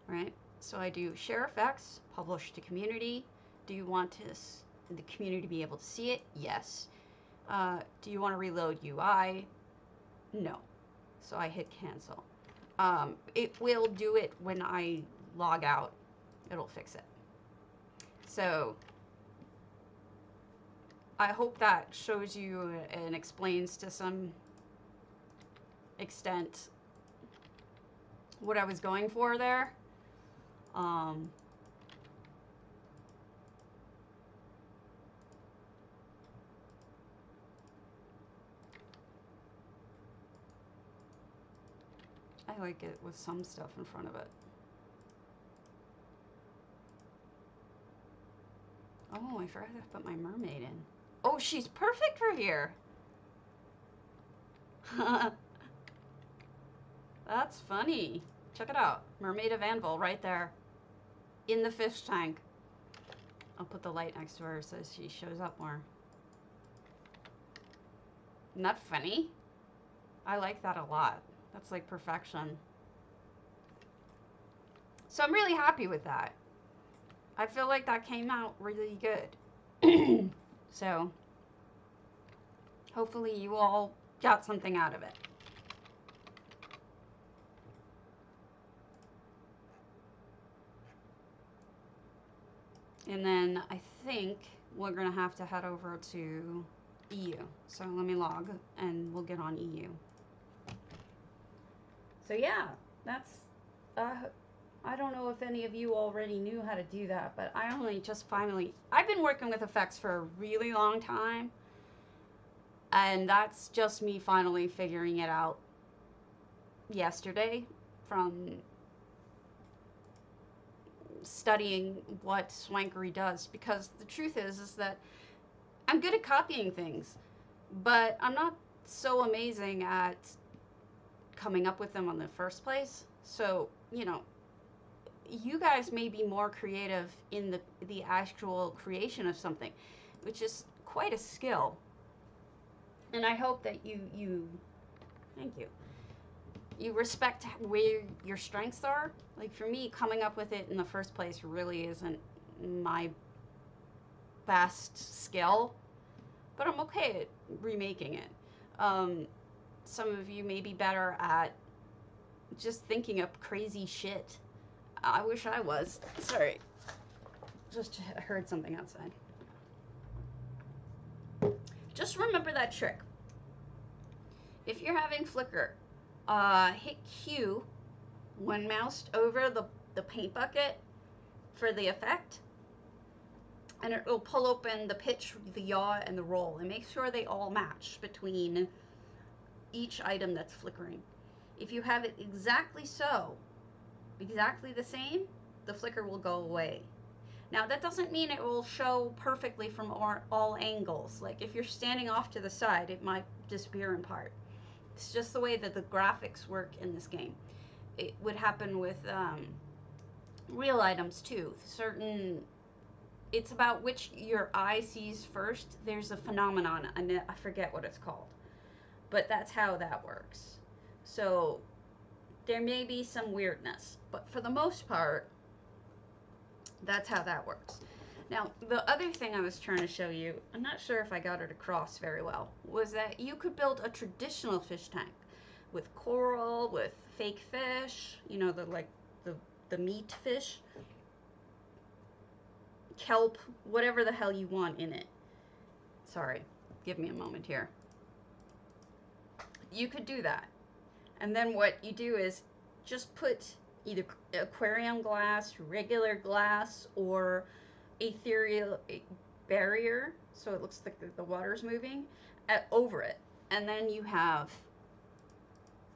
right? So I do share effects, publish to community. Do you want the community to be able to see it? Yes. Do you want to reload UI? No. So I hit cancel. It will do it when I log out. It'll fix it. So I hope that shows you and explains to some extent what I was going for there. I like it with some stuff in front of it. Oh, I forgot to put my mermaid in. Oh, she's perfect for here. That's funny. Check it out. Mermaid of Anvil right there in the fish tank. I'll put the light next to her so she shows up more. Isn't that funny? I like that a lot. That's like perfection. So I'm really happy with that. I feel like that came out really good. So hopefully you all got something out of it. And then I think we're going to have to head over to EU. So let me log and we'll get on EU. So yeah, that's, I don't know if any of you already knew how to do that, but I only just finally, I've been working with effects for a really long time. And that's just me finally figuring it out yesterday from studying what swankery does, because the truth is that I'm good at copying things, but I'm not so amazing at coming up with them in the first place. So, you know, you guys may be more creative in the actual creation of something, which is quite a skill. And I hope that you thank you, you respect where your strengths are. Like for me, coming up with it in the first place really isn't my best skill, but I'm okay at remaking it. Some of you may be better at just thinking up crazy shit. I wish I was. Sorry. Just heard something outside. Just remember that trick. If you're having flicker, hit Q when moused over the paint bucket for the effect, and it will pull open the pitch, the yaw, and the roll, and make sure they all match between each item that's flickering. If you have it exactly the same, the flicker will go away. Now that doesn't mean it will show perfectly from all angles. Like if you're standing off to the side, it might disappear in part. It's just the way that the graphics work in this game. It would happen with real items too. It's about which your eye sees first. There's a phenomenon, and I forget what it's called, but that's how that works. So there may be some weirdness, but for the most part, that's how that works. Now, the other thing I was trying to show you, I'm not sure if I got it across very well, was that you could build a traditional fish tank with coral, with fake fish, you know, the meat fish, kelp, whatever the hell you want in it. Sorry, give me a moment here. You could do that. And then what you do is just put either aquarium glass, regular glass, or ethereal barrier, so it looks like the water's moving, over it. And then you have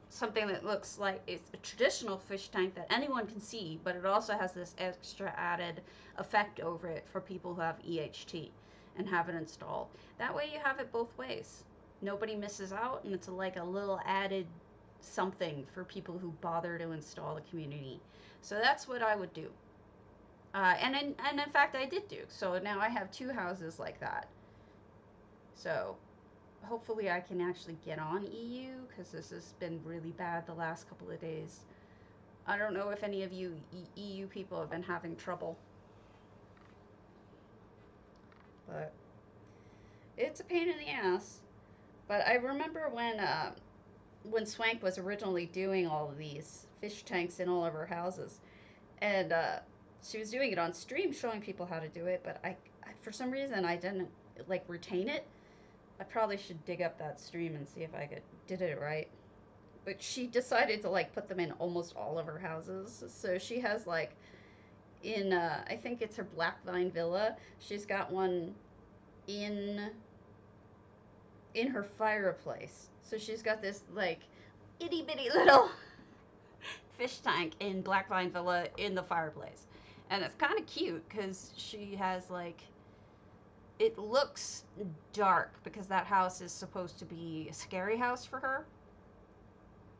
something that looks like it's a traditional fish tank that anyone can see, but it also has this extra added effect over it for people who have EHT and have it installed. That way you have it both ways. Nobody misses out, and it's like a little added something for people who bother to install the community. So that's what I would do. And in fact, I did do. So now I have 2 houses like that. So hopefully I can actually get on EU, because this has been really bad the last couple of days. I don't know if any of you EU people have been having trouble, but it's a pain in the ass. But I remember when Swank was originally doing all of these fish tanks in all of her houses, and she was doing it on stream, showing people how to do it, but I for some reason I didn't like retain it. I probably should dig up that stream and see if I did it right. But she decided to like put them in almost all of her houses. So she has like in I think it's her Black Vine Villa, she's got one in her fireplace. So she's got this like itty bitty little fish tank in Black Vine Villa in the fireplace. And it's kind of cute because she has like, it looks dark because that house is supposed to be a scary house for her.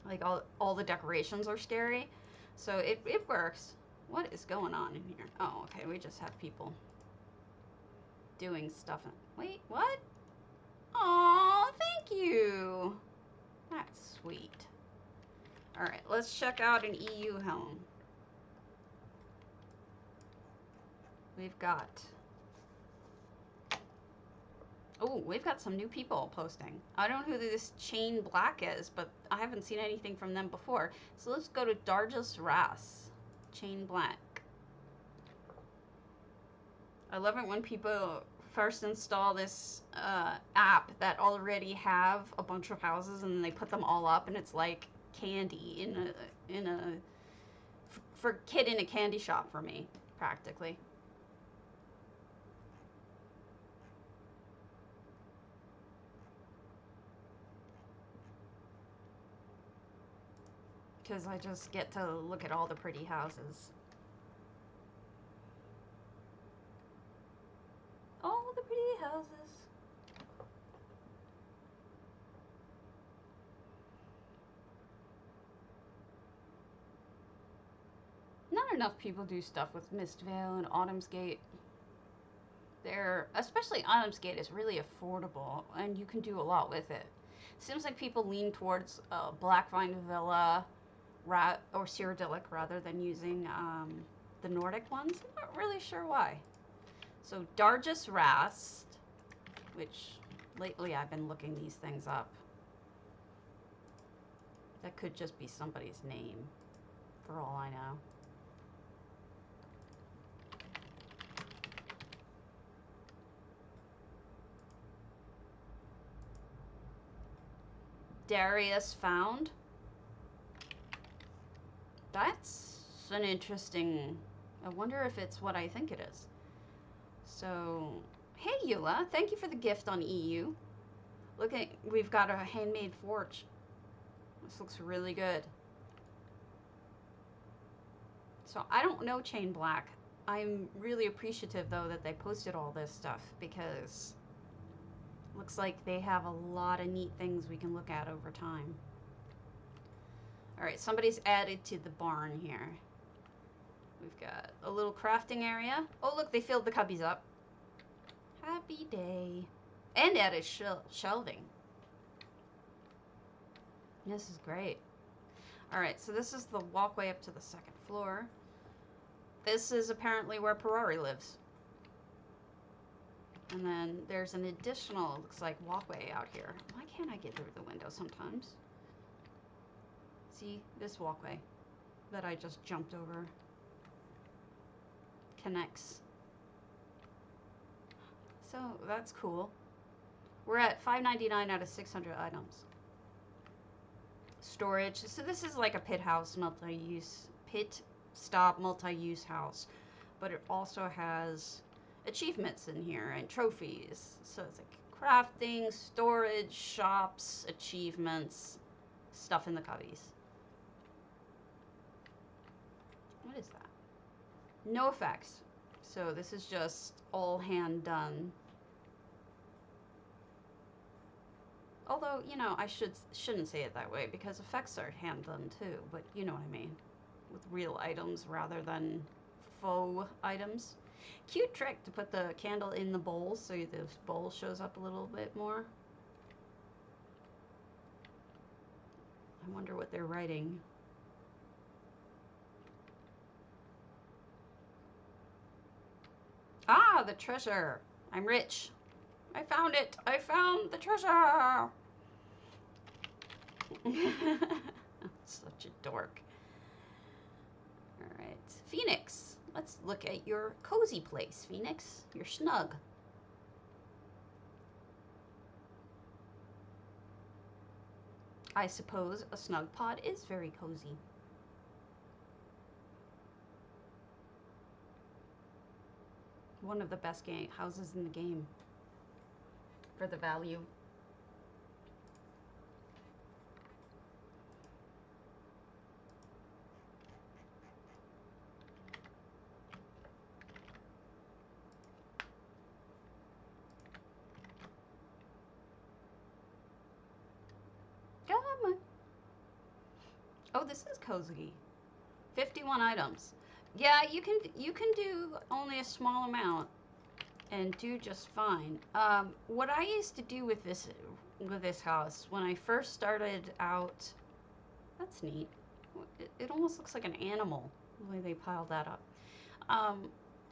Like all the decorations are scary. So it works. What is going on in here? Oh, okay, we just have people doing stuff. Wait, what? Aw, thank you. That's sweet. Alright, let's check out an EU home. We've got... Oh, we've got some new people posting. I don't know who this chayneblack is, but I haven't seen anything from them before. So let's go to Darjus Rast. Chayneblack. I love it when people first install this app that already have a bunch of houses and then they put them all up and it's like candy in a for kid in a candy shop for me, practically. Because I just get to look at all the pretty houses. All the pretty houses. Not enough people do stuff with Mistveil and Autumn's Gate. Especially Autumn's Gate is really affordable and you can do a lot with it. Seems like people lean towards Blackvine Villa or Cyrodiilic rather than using the Nordic ones. I'm not really sure why. So Darjus Rast, which lately I've been looking these things up. That could just be somebody's name, for all I know. Darius found. That's an interesting... I wonder if it's what I think it is. So, hey Eula, thank you for the gift on EU. Look at, we've got a handmade forge. This looks really good. So I don't know chayneblack. I'm really appreciative though that they posted all this stuff because looks like they have a lot of neat things we can look at over time. All right, somebody's added to the barn here. We've got a little crafting area. Oh, look, they filled the cubbies up. Happy day. And added shelving. This is great. All right, so this is the walkway up to the second floor. This is apparently where Perari lives. And then there's an additional, looks like, walkway out here. Why can't I get through the window sometimes? See, this walkway that I just jumped over connects. So that's cool. We're at $5.99 out of 600 items. Storage. So this is like a pit house, pit stop multi-use house, but it also has achievements in here and trophies. So it's like crafting, storage, shops, achievements, stuff in the cubbies. What is that? No effects. So this is just all hand done. Although, you know, I shouldn't say it that way because effects are hand done too, but you know what I mean. With real items rather than faux items. Cute trick to put the candle in the bowl so the bowl shows up a little bit more. I wonder what they're writing. Ah, the treasure. I'm rich. I found it. I found the treasure. Such a dork. All right. Fenikz. Let's look at your cozy place, Fenikz. You're snug. I suppose a snug pod is very cozy. One of the best houses in the game for the value. Come on. Oh, this is cozy. 51 items. Yeah, you can do only a small amount and do just fine. What I used to do with this house when I first started out, that's neat. It almost looks like an animal the way they piled that up.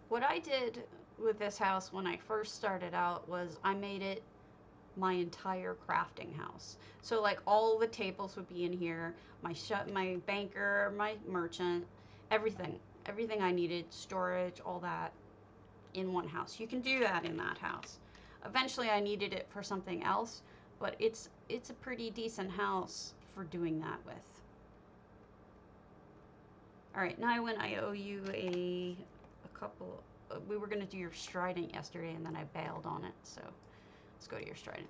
What I did with this house when I first started out was I made it my entire crafting house. So like all the tables would be in here, my banker, my merchant, everything I needed, storage, all that in one house. You can do that in that house. Eventually I needed it for something else, but it's a pretty decent house for doing that with. All right, niawyn, I owe you a couple. We were going to do your strident yesterday, and then I bailed on it, so let's go to your strident.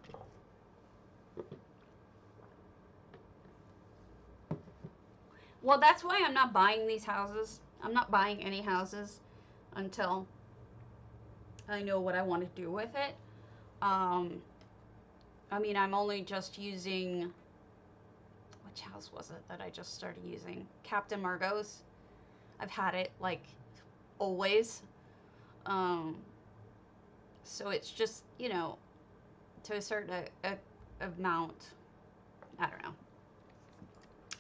Well, that's why I'm not buying these houses. I'm not buying any houses until I know what I want to do with it. I mean, I'm only just using, which house was it that I just started using? Captain Margot's. I've had it like always. So it's just, you know, to a certain amount, I don't know.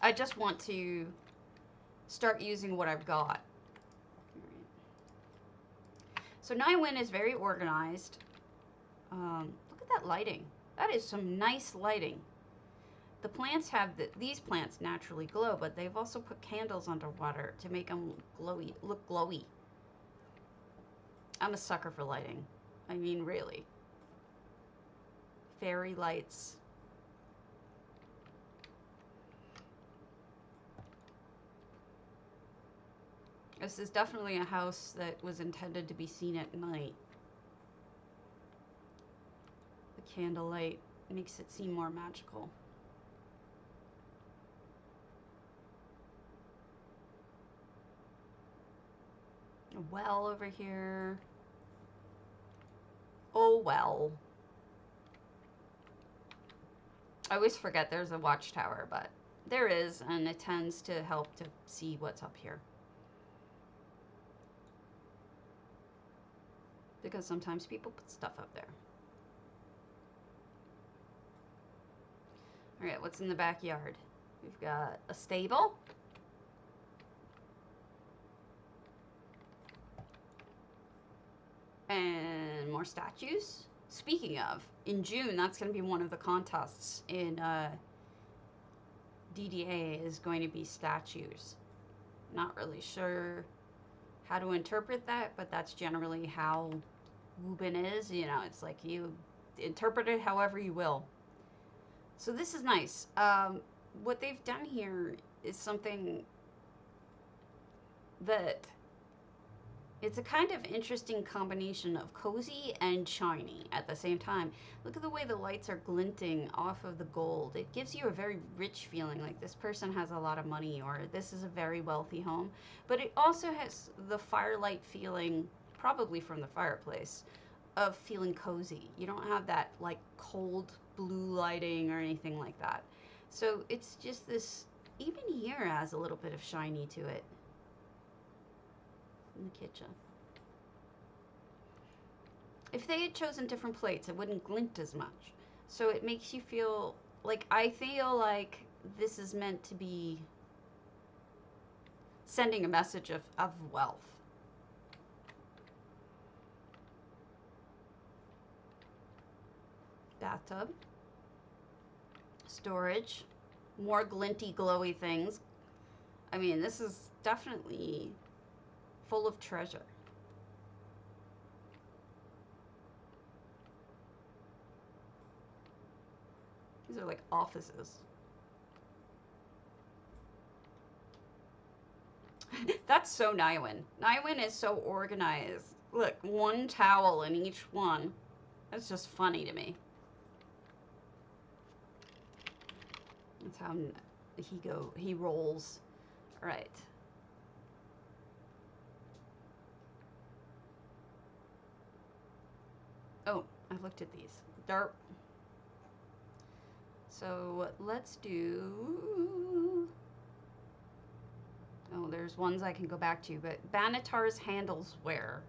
I just want to start using what I've got. So niawyn is very organized. Look at that lighting. That is some nice lighting. The plants have these plants naturally glow, but they've also put candles underwater to make them glowy, look glowy. I'm a sucker for lighting. I mean, really. Fairy lights. This is definitely a house that was intended to be seen at night. The candlelight makes it seem more magical. A well over here. Oh well. I always forget there's a watchtower, but there is, and it tends to help to see what's up here. Because sometimes people put stuff up there. Alright, what's in the backyard? We've got a stable. And more statues. Speaking of, in June, that's going to be one of the contests in DDA is going to be statues. Not really sure how to interpret that, but that's generally how Woobin is. You know, it's like you interpret it however you will. So this is nice. What they've done here is something that it's a kind of interesting combination of cozy and shiny at the same time. Look at the way the lights are glinting off of the gold. It gives you a very rich feeling, like this person has a lot of money or this is a very wealthy home. But it also has the firelight feeling, probably from the fireplace, of feeling cozy. You don't have that like cold blue lighting or anything like that. So it's just this, even here has a little bit of shiny to it. In the kitchen. If they had chosen different plates, it wouldn't glint as much. So it makes you feel like, I feel like this is meant to be sending a message of wealth. Bathtub. Storage. More glinty, glowy things. I mean, this is definitely full of treasure. These are like offices. That's so niawyn. Niawyn is so organized. Look, one towel in each one. That's just funny to me. That's how he rolls. All right. Oh, I looked at these. Derp. So let's do... Oh, there's ones I can go back to, but Banatar's Handelsware.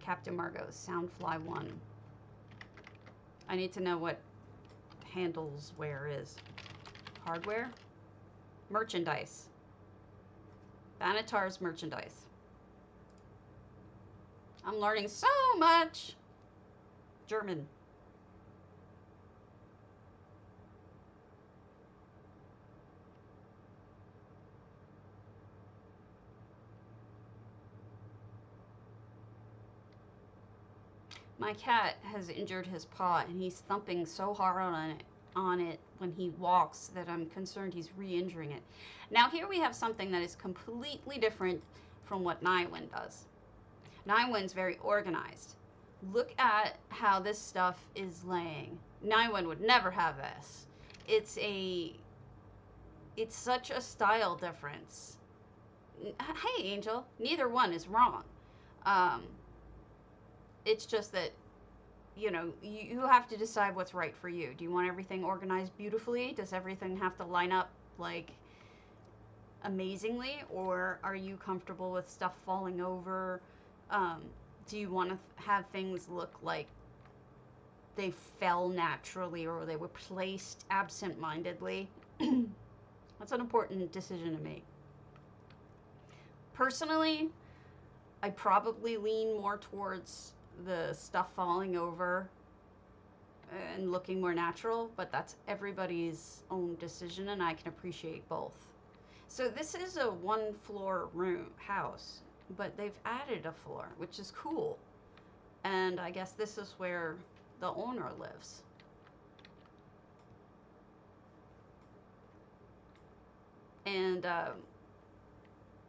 Captain Margot's Soundfly 1. I need to know what Handelsware is. Hardware? Merchandise. Banatar's merchandise. I'm learning so much. German. My cat has injured his paw and he's thumping so hard on it when he walks that I'm concerned he's re-injuring it. Now here we have something that is completely different from what niawyn does. Niawyn's very organized. Look at how this stuff is laying. Niawyn would never have this. It's such a style difference. Hey, Angel, neither one is wrong. It's just that, you know, you have to decide what's right for you. Do you want everything organized beautifully? Does everything have to line up, like, amazingly? Or are you comfortable with stuff falling over? Do you want to have things look like they fell naturally or they were placed absent-mindedly? That's an important decision to make. Personally, I probably lean more towards the stuff falling over and looking more natural, but that's everybody's own decision, and I can appreciate both. So this is a one-floor house, but they've added a floor, which is cool. And I guess this is where the owner lives. And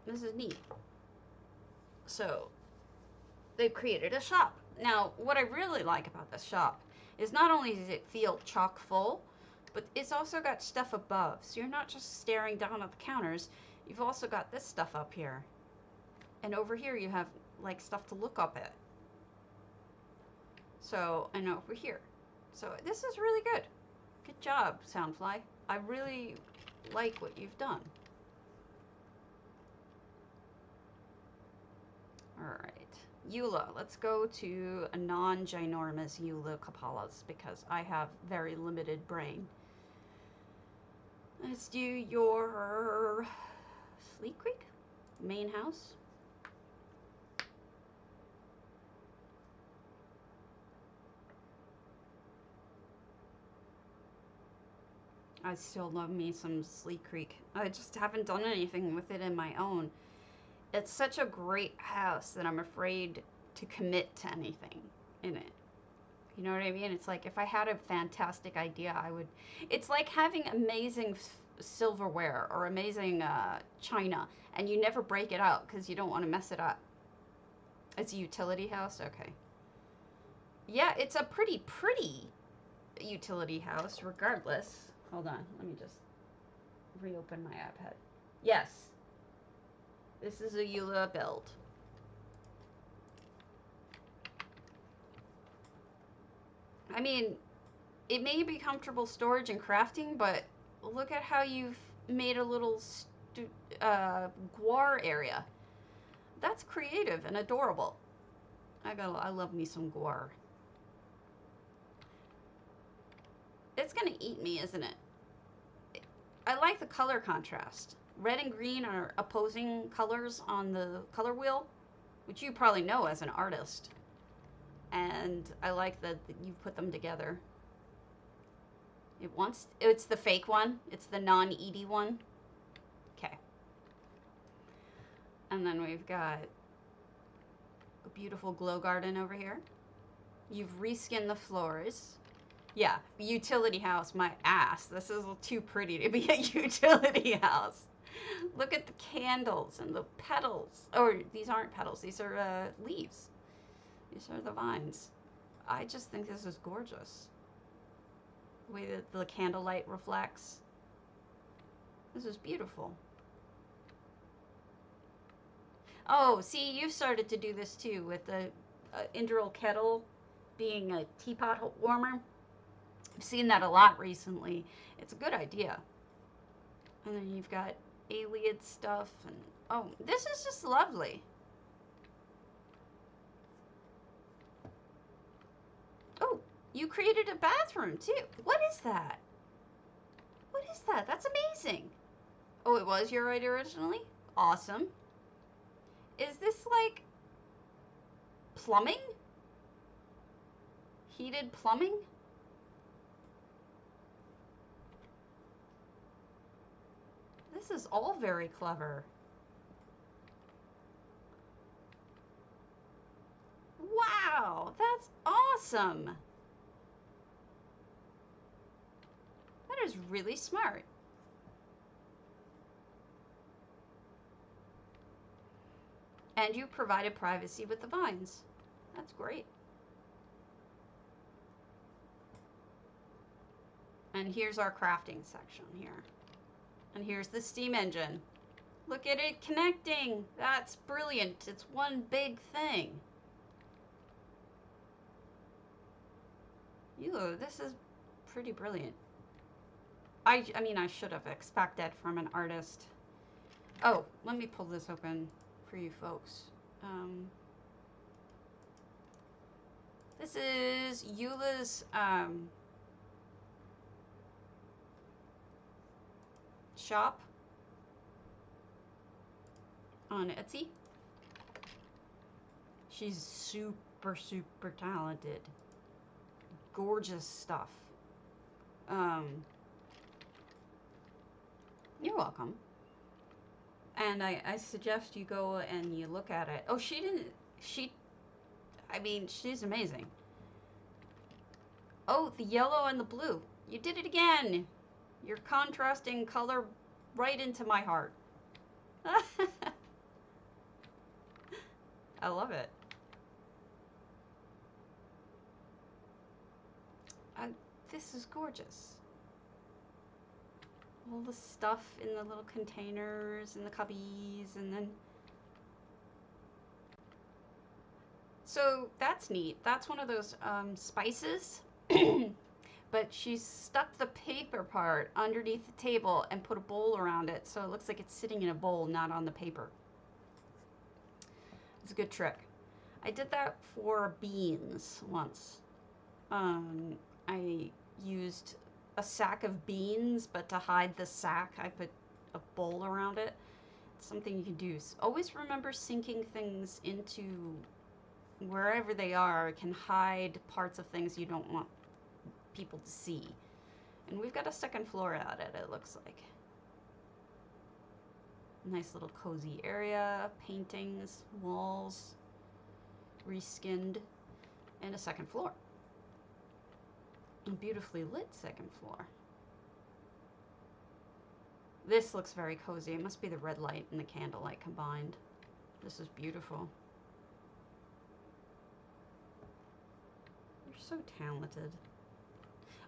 this is neat. So they've created a shop. Now, what I really like about this shop is not only does it feel chock full, but it's also got stuff above. So you're not just staring down at the counters. You've also got this stuff up here. And over here you have like stuff to look up at. So, and over here. So this is really good. Good job, Soundfly. I really like what you've done. Alright. Eula. Let's go to a non-ginormous Eula Ukapalas because I have very limited brain. Let's do your Sleek Creek main house. I still love me some Sleek Creek. I just haven't done anything with it in my own. It's such a great house that I'm afraid to commit to anything in it. You know what I mean? It's like if I had a fantastic idea, I would... It's like having amazing silverware or amazing china, and you never break it out because you don't want to mess it up. It's a utility house? Okay. Yeah, it's a pretty utility house regardless. Hold on, let me just reopen my iPad. Yes. This is a Eula build. I mean, it may be comfortable storage and crafting, but look at how you've made a little guar area. That's creative and adorable. I love me some guar. It's gonna eat me, isn't it? I like the color contrast. Red and green are opposing colors on the color wheel, which you probably know as an artist. And I like that you put them together. It's the fake one. It's the non-Edie one. Okay. And then we've got a beautiful glow garden over here. You've reskinned the floors. Yeah, utility house, my ass. This is too pretty to be a utility house. Look at the candles and the petals. Or these aren't petals, these are leaves. These are the vines. I just think this is gorgeous. The way that the candlelight reflects. This is beautiful. Oh, see, you've started to do this too with the Induril kettle being a teapot warmer. I've seen that a lot recently. It's a good idea. And then you've got Aliad stuff and oh, this is just lovely. Oh, you created a bathroom too. What is that? What is that? That's amazing. Oh, it was your idea originally? Awesome. Is this like plumbing? Heated plumbing? This is all very clever. Wow, that's awesome. That is really smart. And you provided privacy with the vines. That's great. And here's our crafting section here. And here's the steam engine. Look at it connecting. That's brilliant. It's one big thing. This is pretty brilliant. I mean, I should have expected from an artist. Oh, let me pull this open for you folks. This is Eula's shop on Etsy. She's super, super talented. Gorgeous stuff. You're welcome. And I suggest you go and you look at it. Oh, I mean, she's amazing. Oh, the yellow and the blue. You did it again. You're contrasting color right into my heart. I love it. This is gorgeous. All the stuff in the little containers and the cubbies, and then... So that's neat. That's one of those spices. But she's stuck the paper part underneath the table and put a bowl around it, so it looks like it's sitting in a bowl, not on the paper. It's a good trick. I did that for beans once. I used a sack of beans, but to hide the sack, I put a bowl around it. It's something you can do. Always remember sinking things into wherever they are can hide parts of things you don't want people to see. And we've got a second floor at it, it looks like. Nice little cozy area, paintings, walls, reskinned, and a second floor. A beautifully lit second floor. This looks very cozy. It must be the red light and the candlelight combined. This is beautiful. You're so talented.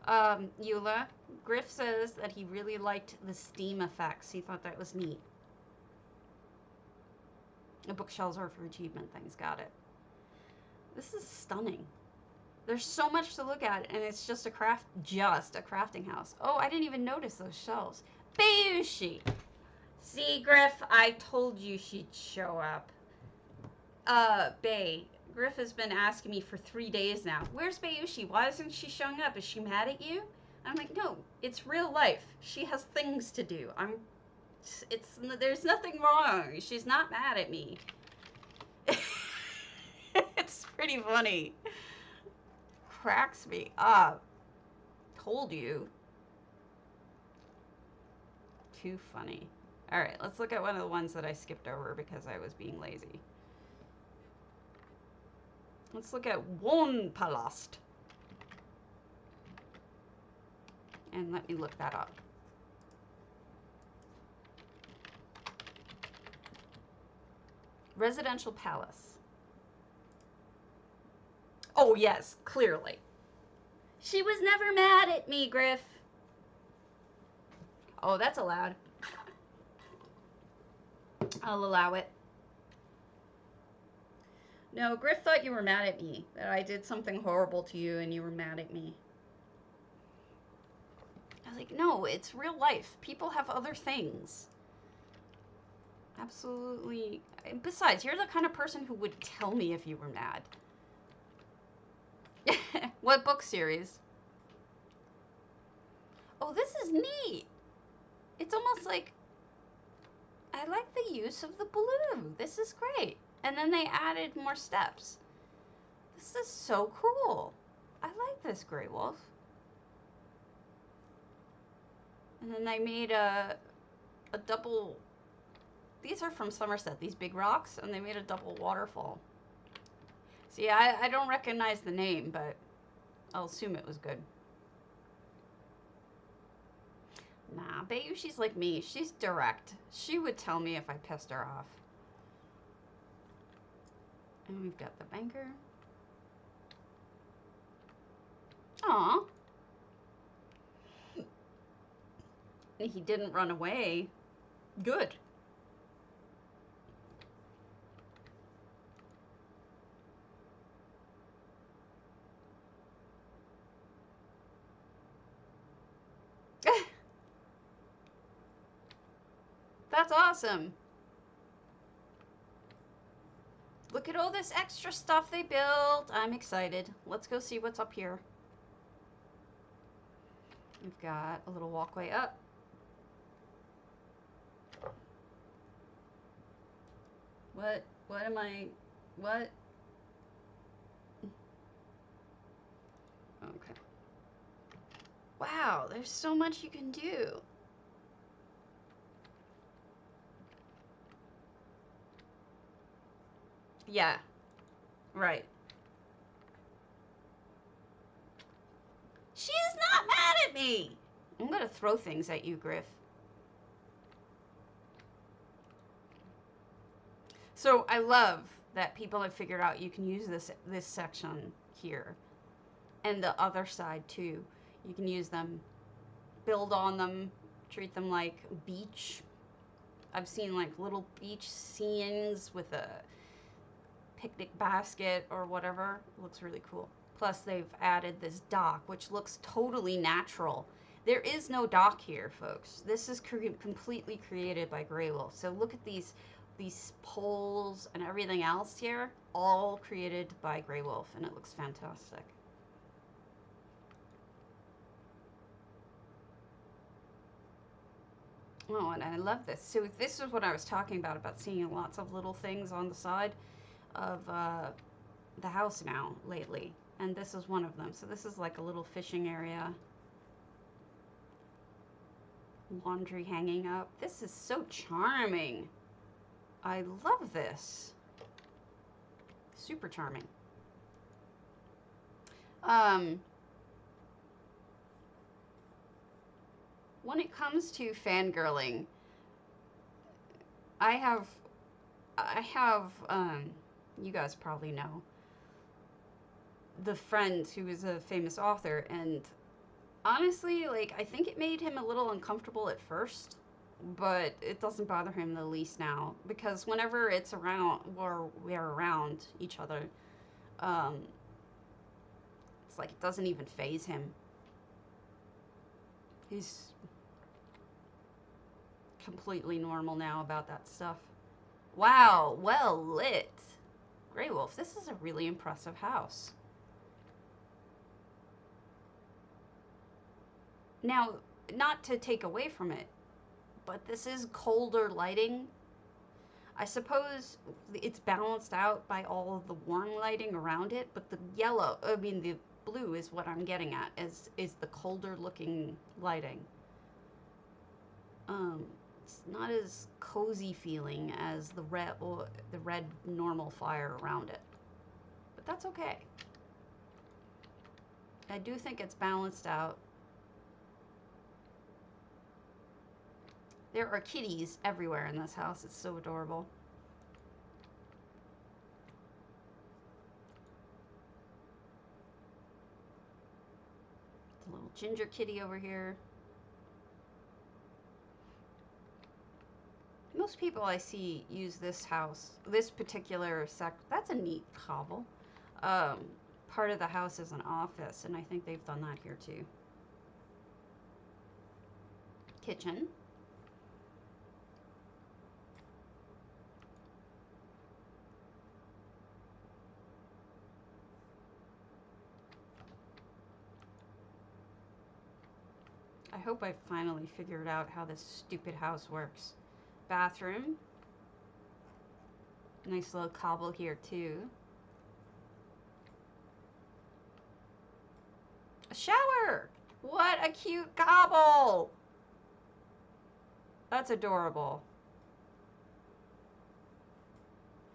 Eula, Griff says that he really liked the steam effects. He thought that was neat. The bookshelves are for achievement things. Got it. This is stunning. There's so much to look at, and it's just a crafting house. Oh, I didn't even notice those shelves. Bayushi! See, Griff, I told you she'd show up. Bay, Griff has been asking me for 3 days now. Where's Bayushi? Why isn't she showing up? Is she mad at you? I'm like, no, it's real life. She has things to do. There's nothing wrong. She's not mad at me. It's pretty funny. Cracks me up. Told you. Too funny. Alright, let's look at one of the ones that I skipped over because I was being lazy. Let's look at Wohnpalast. And let me look that up. Residential palace. Oh, yes, clearly. She was never mad at me, Griff. Oh, that's allowed. I'll allow it. No, Griff thought you were mad at me. That I did something horrible to you and you were mad at me. I was like, no, it's real life. People have other things. Absolutely. Besides, you're the kind of person who would tell me if you were mad. What book series? Oh, this is neat. It's almost like, I like the use of the blue. This is great. And then they added more steps. This is so cool. I like this, Grey Wolf. And then they made a double, these are from Somerset, these big rocks, and they made a double waterfall. See, I don't recognize the name, but I'll assume it was good. Nah, Bayushi's like me. She's direct. She would tell me if I pissed her off. And we've got the banker. Aw. He didn't run away. Good. That's awesome. Look at all this extra stuff they built. I'm excited. Let's go see what's up here. We've got a little walkway up. What am I, what? Okay. Wow, there's so much you can do. Yeah, right. She's not mad at me. I'm gonna throw things at you, Griff. So I love that people have figured out you can use this section here and the other side too. You can use them, build on them, treat them like beach. I've seen like little beach scenes with a picnic basket or whatever. It looks really cool. Plus they've added this dock, which looks totally natural. There is no dock here, folks. This is completely created by Grey Wolf. So look at these poles and everything else here, all created by Grey Wolf, and it looks fantastic. Oh, and I love this. So this is what I was talking about seeing lots of little things on the side of the house now lately. And this is one of them. So this is like a little fishing area. Laundry hanging up. This is so charming. I love this. Super charming. When it comes to fangirling, I have, you guys probably know, the friend who is a famous author, and honestly, like, I think it made him a little uncomfortable at first, but it doesn't bother him the least now, because whenever it's around, or we're around each other, it's like it doesn't even faze him. He's completely normal now about that stuff. Wow, well lit. Grey Wolf, this is a really impressive house. Now, not to take away from it, but this is colder lighting. I suppose it's balanced out by all of the warm lighting around it, but the yellow, I mean the blue is what I'm getting at, is the colder looking lighting. It's not as cozy feeling as the red normal fire around it, but that's okay. I do think it's balanced out. There are kitties everywhere in this house. It's so adorable. It's a little ginger kitty over here. Most people I see use this house, this particular that's a neat cobble. Part of the house is an office, and I think they've done that here too. Kitchen. I hope I finally figured out how this stupid house works. Bathroom. Nice little cobble here too. A shower! What a cute cobble! That's adorable.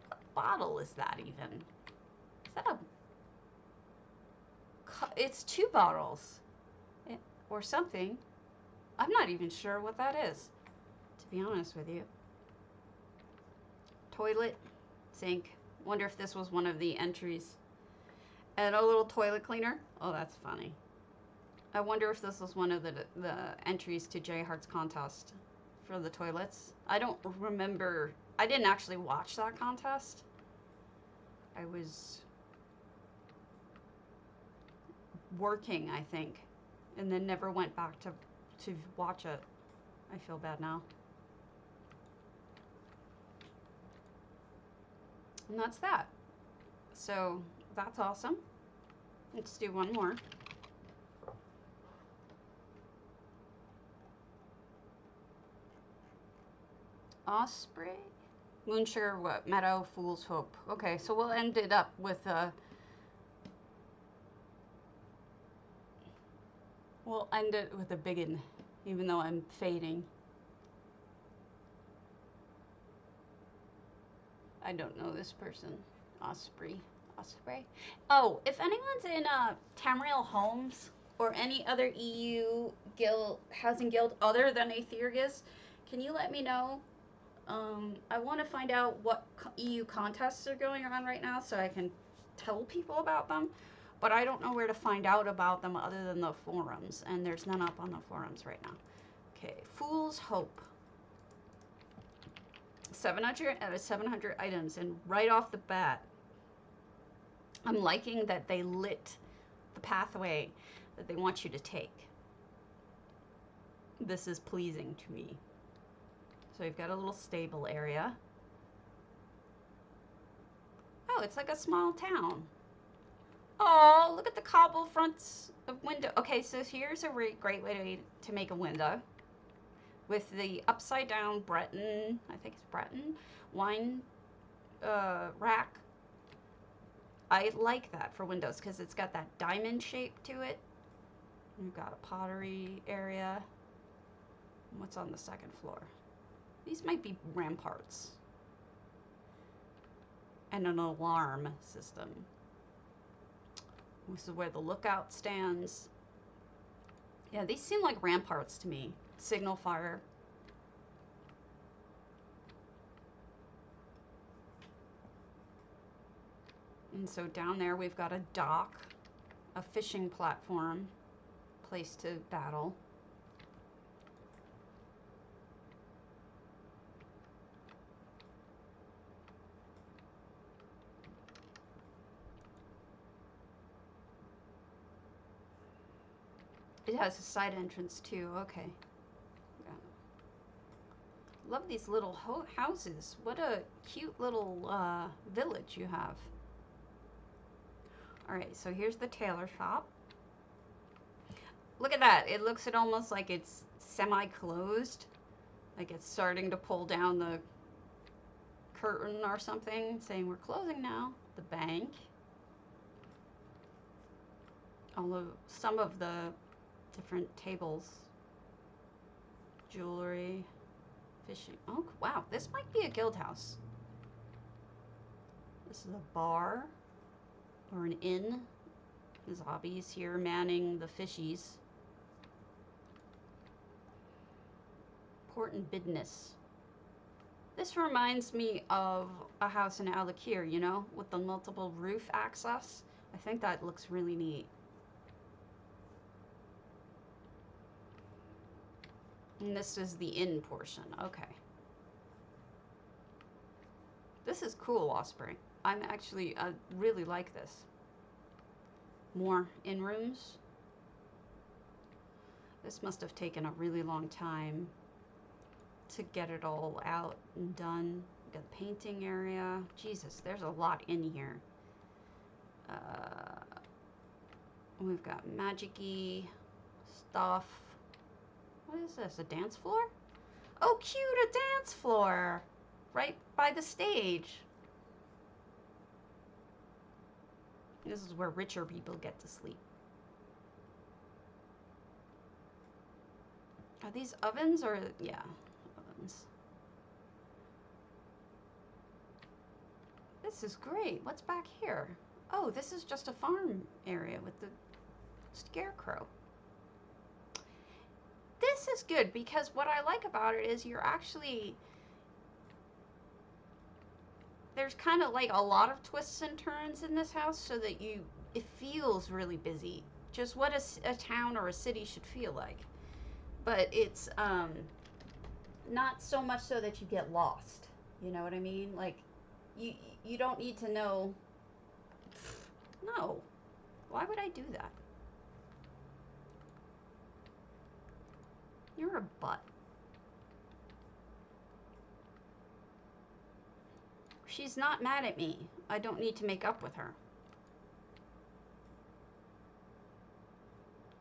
What bottle is that even? Is that a... It's 2 bottles. Or something. I'm not even sure what that is, to be honest with you. Toilet, sink. Wonder if this was one of the entries. And a little toilet cleaner. Oh, that's funny. I wonder if this was one of the entries to J Heart's contest for the toilets. I don't remember. I didn't actually watch that contest. I was working, I think, and then never went back to watch it. I feel bad now. And that's that. So that's awesome. Let's do one more. Osprey? Moonsugar, what? Meadow, Fool's Hope. Okay, so we'll end it up with we'll end it with a biggin, even though I'm fading. I don't know this person. Osprey. Osprey? Oh, if anyone's in Tamriel Homes or any other EU housing guild other than Aethergus, can you let me know? I want to find out what EU contests are going on right now so I can tell people about them, but I don't know where to find out about them other than the forums, and there's none up on the forums right now. Okay, Fool's Hope. 700 out of 700 items, and right off the bat, I'm liking that they lit the pathway that they want you to take. This is pleasing to me. So you've got a little stable area. Oh, it's like a small town. Oh, look at the cobble fronts of window. Okay, so here's a great way to make a window. With the upside down Breton, I think it's Breton, wine rack. I like that for windows because it's got that diamond shape to it. You've got a pottery area. What's on the second floor? These might be ramparts. And an alarm system. This is where the lookout stands. Yeah, these seem like ramparts to me. Signal fire. And so down there we've got a dock, a fishing platform, place to battle. It has a side entrance too, okay. Yeah. Love these little houses. What a cute little village you have. Alright, so here's the tailor shop. Look at that. It looks almost like it's semi-closed. Like it's starting to pull down the curtain or something, saying we're closing now. The bank. Some of the different tables. Jewelry. Fishing. Oh, wow. This might be a guild house. This is a bar. Or an inn. The zombies here manning the fishies. Port and business. This reminds me of a house in Alakir, you know, with the multiple roof access. I think that looks really neat. And this is the inn portion. Okay. This is cool, Osprey. I really like this. More inn rooms. This must have taken a really long time to get it all out and done. We've got the painting area. Jesus, there's a lot in here. We've got magic-y stuff. What is this, a dance floor? Oh, cute, a dance floor! Right by the stage. This is where richer people get to sleep. Are these ovens or, yeah, ovens. This is great. What's back here? Oh, this is just a farm area with the scarecrow. This is good because what I like about it is you're actually, there's kind of like a lot of twists and turns in this house so that it feels really busy. Just what a town or a city should feel like. But it's not so much so that you get lost. You know what I mean? Like, you don't need to know. No. Why would I do that? You're a butt. She's not mad at me. I don't need to make up with her.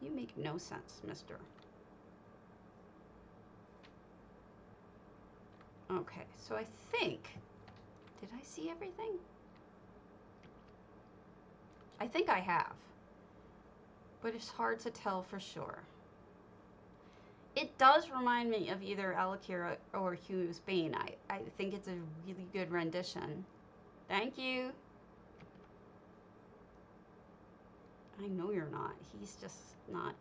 You make no sense, mister. Okay, so I think... Did I see everything? I think I have. But it's hard to tell for sure. It does remind me of either Alakira or Hugh's Bane. I think it's a really good rendition. Thank you. I know you're not. He's just not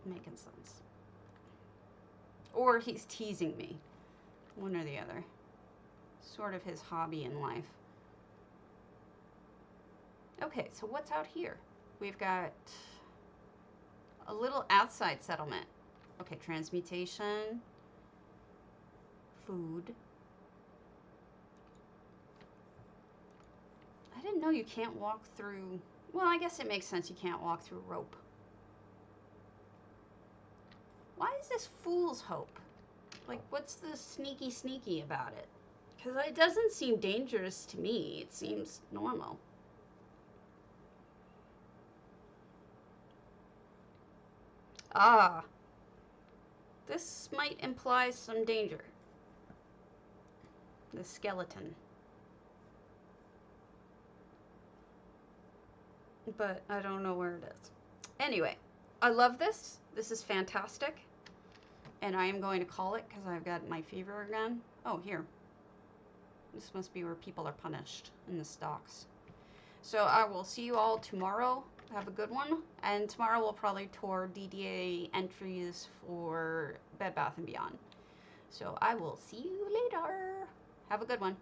making sense. Or he's teasing me. One or the other. Sort of his hobby in life. Okay, so what's out here? We've got a little outside settlement. Okay, transmutation, food. I didn't know you can't walk through... Well, I guess it makes sense you can't walk through rope. Why is this fool's hope? Like, what's the sneaky about it? Because it doesn't seem dangerous to me. It seems normal. Ah. This might imply some danger. The skeleton. But I don't know where it is. Anyway, I love this. This is fantastic. And I am going to call it because I've got my fever again. Oh, here. This must be where people are punished in the stocks. So I will see you all tomorrow. Have a good one. And tomorrow we'll probably tour DDA entries for Bed Bath & Beyond. So I will see you later. Have a good one.